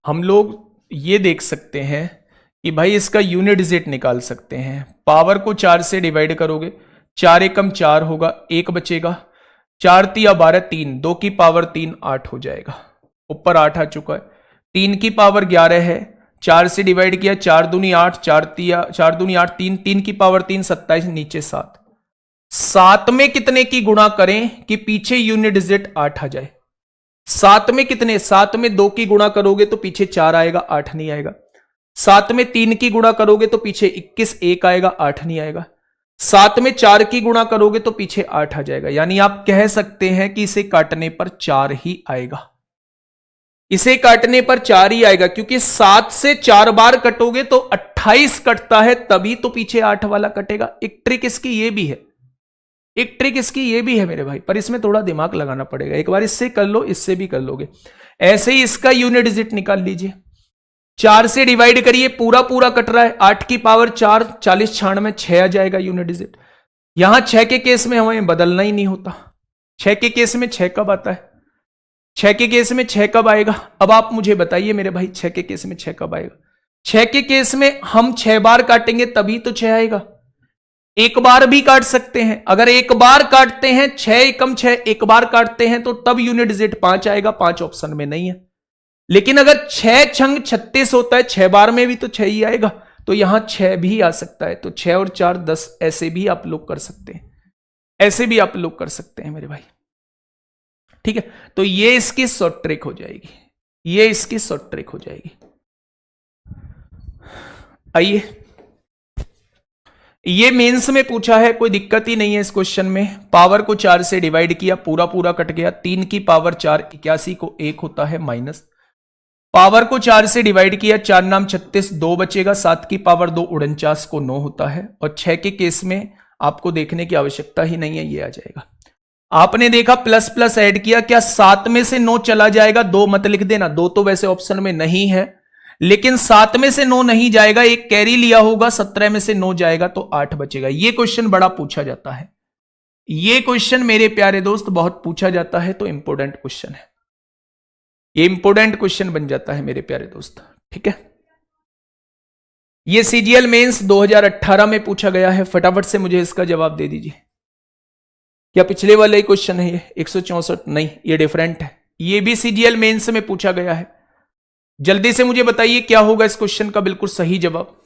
हम लोग ये देख सकते हैं कि भाई इसका यूनिट डिजिट निकाल सकते हैं। पावर को 4 से डिवाइड करोगे, 4 एकम 4 होगा, 1 बचेगा। 4 तिया 12, 3, 2 की पावर 3 8 हो जाएगा, ऊपर 8 आ चुका है। 3 की पावर 11 है, 4 से डिवाइड किया, 4 दूनी 8, 4 दूनी 8, 3, 3 की पावर 3, 27, नीचे 7। 7 में कितने की गुणा करें कि पीछे यूनिट डिजिट 8 आ जाए? 7 में कितने? 7 में 2 की गुणा करोगे तो पीछे 4 आएगा, 8 नहीं आएगा। 7 में 3 की गुणा करोगे तो पीछे 21, 1 आएगा, 8 नहीं आएगा। 7 में 4 की गुणा करोगे तो पीछे 8 आ जाएगा। यानी आप कह सकते हैं कि इसे काटने पर 4 ही आएगा। इसे काटने पर 4 ही आएगा, क्योंकि 7 से 4 बार कटोगे तो 28 कटता है, तभी तो पीछे 8 वाला कटेगा। एक ट्रिक इसकी ये भी है, एक ट्रिक इसकी ये भी है मेरे भाई, पर इसमें थोड़ा दिमाग लगाना पड़ेगा। एक बार इससे कर लो, इससे भी कर लोगे। ऐसे ही इसका यूनिट डिजिट निकाल लीजिए। 4 से डिवाइड करिए, पूरा पूरा कट रहा है। 8 की पावर 4, 40, 96, 6 आ जाएगा यूनिट डिजिट। यहां 6 के केस में हमें बदलना ही नहीं होता। 6 के केस में 6 कब आता है? 6 के केस में 6 कब आएगा? अब आप मुझे बताइए मेरे भाई, 6 के केस में 6 कब आएगा? 6 के केस में हम 6 बार काटेंगे तभी तो 6 आएगा। एक बार भी काट सकते हैं। अगर एक बार काटते हैं, 6 एकम 6, एक बार काटते हैं तो तब यूनिट डिजिट 5 आएगा। 5 ऑप्शन में नहीं है। लेकिन अगर 6 छंग 36 होता है, 6 बार में भी तो 6 ही आएगा, तो यहां 6 भी आ सकता है। तो 6 और 4 10, ऐसे भी आप लोग कर सकते हैं, ऐसे भी आप लोग कर सकते हैं मेरे भाई। ठीक है, तो ये इसकी शॉर्ट ट्रिक हो जाएगी, ये इसकी शॉर्ट ट्रिक हो जाएगी। आइए, ये मेंस में पूछा है, कोई दिक्कत ही नहीं है इस क्वेश्चन में। पावर को 4 से डिवाइड किया, पूरा पूरा कट गया। 3 की पावर 4, 81 को 1 होता है माइनस। पावर को 4 से डिवाइड किया, 4 नाम 36, 2 बचेगा। 7 की पावर 2, 49 को 9 होता है। और 6 के केस में आपको देखने की आवश्यकता ही नहीं है, ये आ जाएगा। आपने देखा प्लस प्लस ऐड किया, क्या 7 में से 9 चला जाएगा? 2 मत लिख देना, 2 तो वैसे ऑप्शन में नहीं है, लेकिन 7 में से 9 नहीं जाएगा, एक कैरी लिया होगा, 17 में से 9 जाएगा तो 8 बचेगा। ये क्वेश्चन बड़ा पूछा जाता है, ये क्वेश्चन मेरे प्यारे दोस्त बहुत पूछा जाता है, तो इंपोर्टेंट क्वेश्चन है, ये इंपोर्टेंट क्वेश्चन बन जाता है मेरे प्यारे दोस्त। ठीक है, ये सीजीएल मेंस 2018 में पूछा गया है। फटाफट से मुझे इसका जवाब दे दीजिए। क्या पिछले वाला ही क्वेश्चन है ये? 164 नहीं, ये डिफरेंट है। ये भी सीजीएल मेंस में पूछा गया है। जल्दी से मुझे बताइए क्या होगा इस क्वेश्चन का बिल्कुल सही जवाब।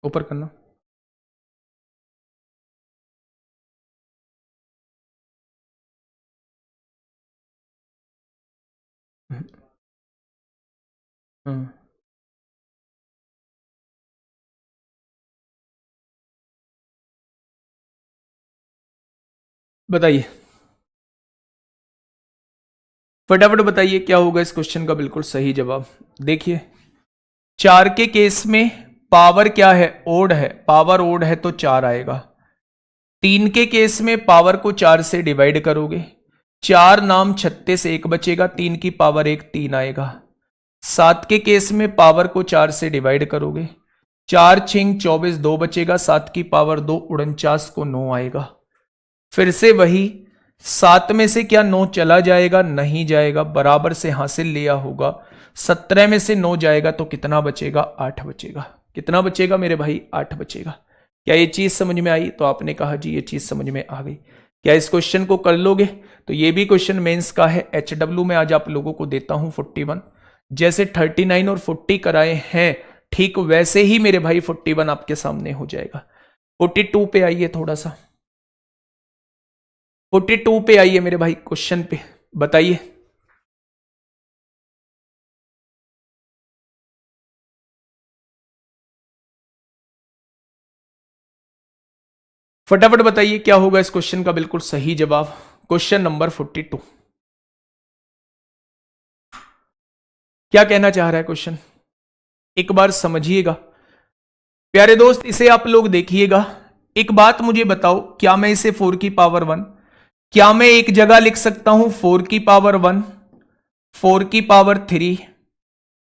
ऊपर करना। हम्म, बताइए, फटाफट बताइए क्या होगा इस क्वेश्चन का बिल्कुल सही जवाब। देखिए, 4 के केस में पावर क्या है? ओड है, पावर ओड है तो 4 आएगा। 3 के केस में पावर को 4 से डिवाइड करोगे, 4 नाम 36, 1 बचेगा। 3 की पावर 1, 3 आएगा। 7 के केस में पावर को 4 से डिवाइड करोगे, 4 छिंग 24, 2 बचेगा। 7 की पावर 2, 49 को 9 आएगा। फिर से वही, 7 में से क्या 9 चला जाएगा? नहीं जाएगा, बराबर से हासिल लिया होगा। 17 में से 9 जाएगा तो कितना बचेगा? 8 बचेगा। कितना बचेगा मेरे भाई? 8 बचेगा। क्या ये चीज समझ में आई? तो आपने कहा जी ये चीज समझ में आ गई। क्या इस क्वेश्चन को कर लोगे? तो ये भी क्वेश्चन मेंस का है। HW में आज आप लोगों को देता हूं 41। जैसे 39 और 40 कराए हैं, ठीक वैसे ही मेरे भाई 41 आपके सामने हो जाएगा। 42 पे आइए, थोड़ा सा 42 पे आइए मेरे भाई, क्वेश्चन पे बताइए। फटाफट बताइए क्या होगा इस क्वेश्चन का बिल्कुल सही जवाब। क्वेश्चन नंबर 42 क्या कहना चाह रहा है क्वेश्चन? एक बार समझिएगा प्यारे दोस्त, इसे आप लोग देखिएगा। एक बात मुझे बताओ, क्या मैं इसे 4 की पावर 1, क्या मैं एक जगह लिख सकता हूं 4 की पावर 1, 4 की पावर 3,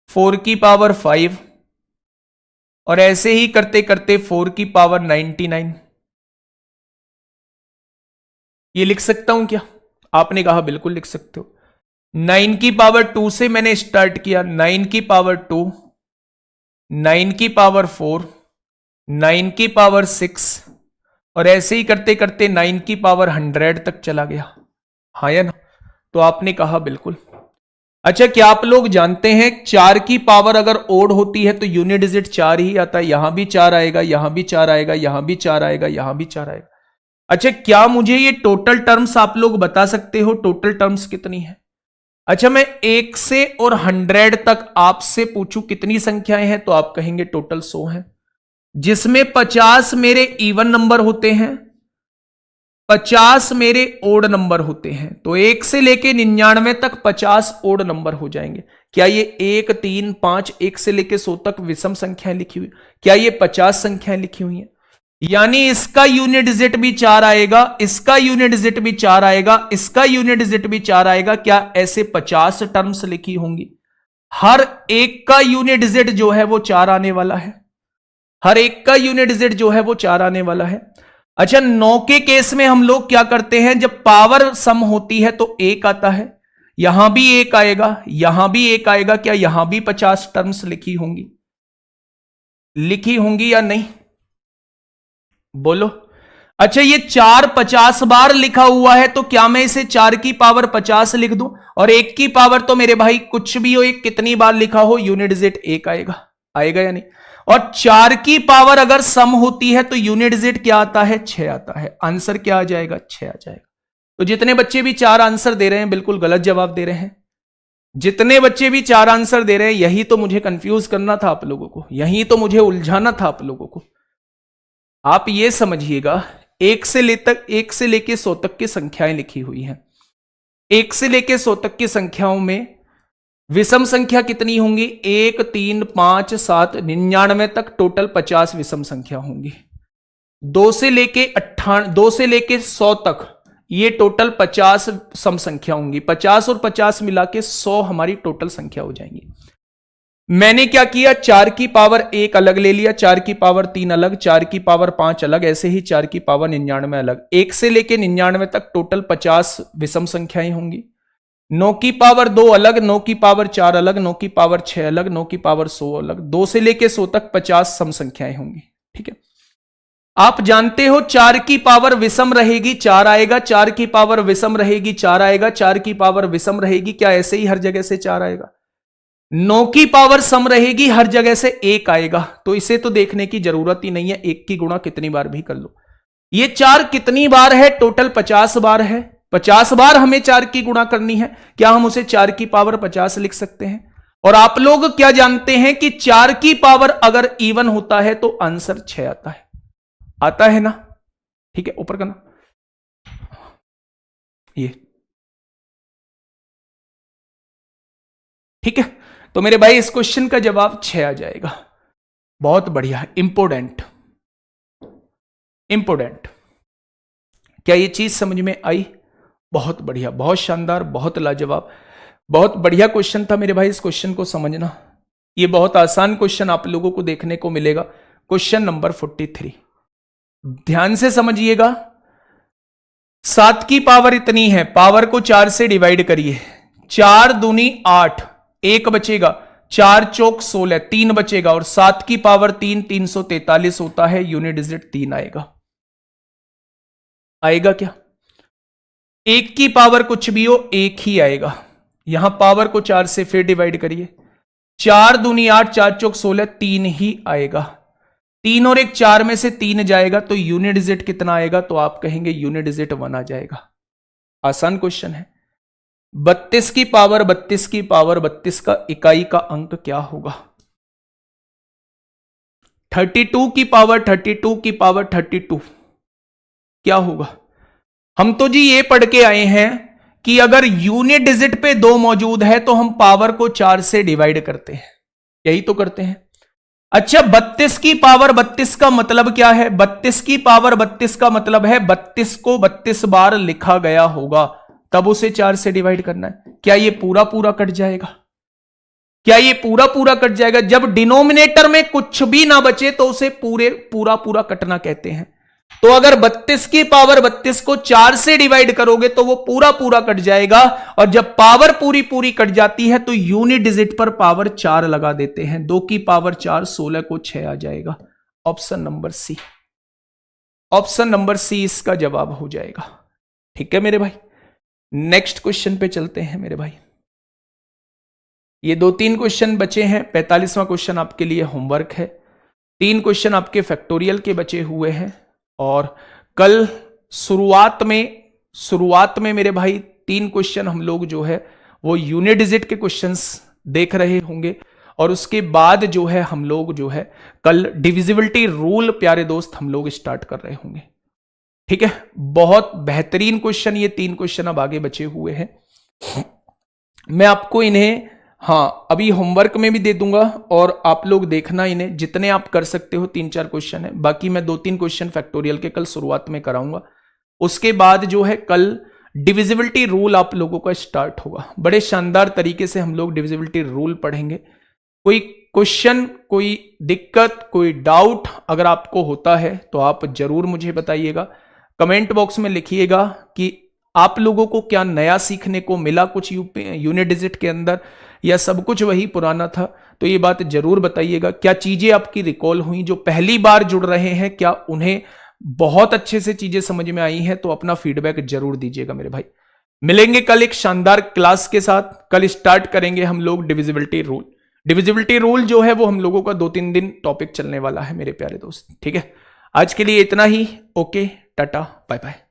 4 की पावर 5 और ऐसे ही करते करते 4 की पावर 99? ये लिख सकता हूं क्या? आपने कहा बिल्कुल लिख सकते हो। 9 की पावर 2 से मैंने स्टार्ट किया, 9 की पावर 2, 9 की पावर 4, 9 की पावर 6 और ऐसे ही करते करते 9 की पावर 100 तक चला गया, हाँ या ना? तो आपने कहा बिल्कुल। अच्छा, क्या आप लोग जानते हैं 4 की पावर अगर ओड होती है तो यूनिट डिजिट 4 ही आता है। यहां भी 4 आएगा, यहां भी 4 आएगा, यहां भी 4 आएगा, यहां भी 4 आएगा। अच्छा, क्या मुझे ये टोटल टर्म्स आप लोग बता सकते हो, टोटल टर्म्स कितनी है? अच्छा, मैं 1 से और 100 तक आपसे पूछूं कितनी संख्याएं हैं, तो आप कहेंगे टोटल 100 है, जिसमें 50 मेरे इवन नंबर होते हैं, 50 मेरे ओड नंबर होते हैं। तो 1 से लेके 99 तक 50 ओड नंबर हो जाएंगे। क्या ये 1, 3, 5, 1 से लेके 100 तक विषम संख्याएं लिखी हुई? क्या ये 50 संख्याएं लिखी हुई हैं? यानी इसका यूनिट डिजिट भी 4 आएगा, इसका यूनिट डिजिट भी 4 आएगा, इसका यूनिट डिजिट भी 4 आएगा। क्या ऐसे 50 टर्म्स लिखी होंगी? हर एक का यूनिट डिजिट जो है वो 4 आने वाला है, हर एक का यूनिट डिजिट जो है वो 4 आने वाला है। अच्छा, 9 के केस में हम लोग क्या करते हैं, जब पावर सम होती है तो 1 आता है, यहां भी 1 आएगा, यहां भी 1 आएगा। क्या यहां भी 50 टर्म्स लिखी होंगी, लिखी होंगी या नहीं? बोलो। अच्छा, ये 4 50 बार लिखा हुआ है, तो क्या मैं इसे 4 की पावर 50 लिख दूं? और 1 की पावर तो मेरे भाई कुछ भी हो, एक कितनी बार लिखा हो, यूनिट डिजिट 1 आएगा, आएगा या नहीं? और 4 की पावर अगर सम होती है तो यूनिट डिजिट क्या आता है, 6 आता है। आंसर क्या आ जाएगा, 6 आ जाएगा। तो जितने बच्चे भी 4 आंसर दे रहे हैं बिल्कुल गलत जवाब दे रहे हैं। जितने बच्चे भी 4 आंसर दे रहे हैं, यही तो मुझे कंफ्यूज करना था आप लोगों को, यही तो मुझे उलझाना था आप लोगों को। आप ये समझिएगा, 1 से लेके 100 तक की संख्याएं लिखी हुई हैं। 1 से लेके 100 तक की संख्याओं में विषम संख्या कितनी होंगी? 1, 3, 5, 7, 99 तक टोटल 50 विषम संख्या होंगी। 2 से लेके 100 तक ये टोटल 50 सम संख्या होंगी। 50 और 50 मिला के 100 हमारी टोटल संख्या हो जाएंगी। मैंने क्या किया, 4 की पावर 1 अलग ले लिया, 4 की पावर 3 अलग, 4 की पावर 5 अलग, ऐसे ही 4 की पावर 99 अलग। 1 से लेके 99 तक टोटल 50 विषम संख्याएं होंगी। 9 की पावर 2 अलग, 9 की पावर 4 अलग, 9 की पावर 6 अलग, 9 की पावर 100 अलग। 2 से लेके 100 तक 50 सम संख्याएं होंगी। ठीक है, आप जानते हो 4 की पावर विषम रहेगी, 4 आएगा, 4 की पावर विषम रहेगी, 4 आएगा, 4 की पावर विषम रहेगी। क्या ऐसे ही हर जगह से 4 आएगा? 9 की पावर सम रहेगी, हर जगह से 1 आएगा। तो इसे तो देखने की जरूरत ही नहीं है, 1 की गुणा कितनी बार भी कर लो। ये 4 कितनी बार है, टोटल 50 बार है। 50 बार हमें 4 की गुणा करनी है। क्या हम उसे 4 की पावर 50 लिख सकते हैं? और आप लोग क्या जानते हैं कि 4 की पावर अगर इवन होता है तो आंसर 6 आता है, आता है ना? ठीक है, ऊपर करना ये, ठीक है। तो मेरे भाई इस क्वेश्चन का जवाब 6 आ जाएगा। बहुत बढ़िया, इंपोर्टेंट, इंपोर्टेंट। क्या ये चीज समझ में आई? बहुत बढ़िया, बहुत शानदार, बहुत लाजवाब, बहुत बढ़िया क्वेश्चन था मेरे भाई। इस क्वेश्चन को समझना, ये बहुत आसान क्वेश्चन आप लोगों को देखने को मिलेगा। क्वेश्चन नंबर 43, ध्यान से समझिएगा। 7 की पावर इतनी है, पावर को 4 से डिवाइड करिए, 4 दूनी 8, 1 बचेगा, 4 चौक 16, 3 बचेगा, और 7 की पावर 3, 343 होता है। यूनिट डिजिट 3 आएगा, आएगा क्या? 1 की पावर कुछ भी हो, 1 ही आएगा। यहां पावर को 4 से फिर डिवाइड करिए, 4 दूनी 8, 4 चौक 16, 3 ही आएगा। 3 और 1 4 में से 3 जाएगा, तो यूनिट डिजिट कितना आएगा? तो आप कहेंगे यूनिट डिजिट 1 आ जाएगा। आसान क्वेश्चन है। 32 की पावर 32 की पावर 32 का इकाई का अंक क्या होगा? 32 की पावर 32 की पावर 32 क्या होगा? हम तो जी ये पढ़ के आए हैं कि अगर यूनिट डिजिट पे 2 मौजूद है तो हम पावर को 4 से डिवाइड करते हैं, यही तो करते हैं। अच्छा, 32 की पावर 32 का मतलब क्या है? 32 की पावर 32 का मतलब है 32 को 32 बार लिखा गया होगा, तब उसे 4 से डिवाइड करना है। क्या ये पूरा पूरा कट जाएगा? क्या ये पूरा पूरा कट जाएगा? जब डिनोमिनेटर में कुछ भी ना बचे तो उसे पूरा पूरा कटना कहते हैं। तो अगर 32 की पावर 32 को 4 से डिवाइड करोगे तो वो पूरा पूरा कट जाएगा, और जब पावर पूरी पूरी कट जाती है तो यूनिट डिजिट पर पावर 4 लगा देते हैं। 2 की पावर 4, 16 को 6 आ जाएगा। Option number C. Option number C इसका जवाब हो जाएगा। ठीक है मेरे भाई, नेक्स्ट क्वेश्चन पे चलते हैं मेरे भाई। ये 2-3 क्वेश्चन बचे हैं। 45वां क्वेश्चन आपके लिए होमवर्क है। 3 क्वेश्चन आपके फैक्टोरियल के बचे हुए हैं और कल शुरुआत में मेरे भाई 3 क्वेश्चन हम लोग जो है वो यूनिट डिजिट के क्वेश्चंस देख रहे होंगे और उसके बाद जो है हम लोग जो है कल डिविजिबिलिटी रूल प्यारे दोस्त हम लोग स्टार्ट कर रहे होंगे। ठीक है, बहुत बेहतरीन क्वेश्चन ये 3 क्वेश्चन अब आगे बचे हुए हैं। मैं आपको इन्हें अभी होमवर्क में भी दे दूंगा और आप लोग देखना इन्हें, जितने आप कर सकते हो 3-4 क्वेश्चन है, बाकी मैं 2-3 क्वेश्चन फैक्टोरियल के कल शुरुआत में कराऊंगा। उसके बाद जो है कल डिविजिबिलिटी रूल आप लोगों का स्टार्ट होगा। बड़े शानदार तरीके से हम लोग डिविजिबिलिटी रूल पढ़ेंगे। कोई क्वेश्चन, कोई दिक्कत, कोई डाउट अगर आपको होता है तो आप जरूर मुझे बताइएगा, कमेंट बॉक्स में लिखिएगा कि आप लोगों को क्या नया सीखने को मिला कुछ यूनिट डिजिट के अंदर, या सब कुछ वही पुराना था। तो ये बात जरूर बताइएगा। क्या चीजें आपकी रिकॉल हुई, जो पहली बार जुड़ रहे हैं क्या उन्हें बहुत अच्छे से चीजें समझ में आई हैं, तो अपना फीडबैक जरूर दीजिएगा मेरे भाई। मिलेंगे कल एक शानदार क्लास के साथ। कल स्टार्ट करेंगे हम लोग डिविजिबिलिटी रूल। डिविजिबिलिटी रूल जो है वो हम लोगों का 2-3 दिन टॉपिक चलने वाला है मेरे प्यारे दोस्त। ठीक है, आज के लिए इतना ही। ओके, टाटा, बाय बाय।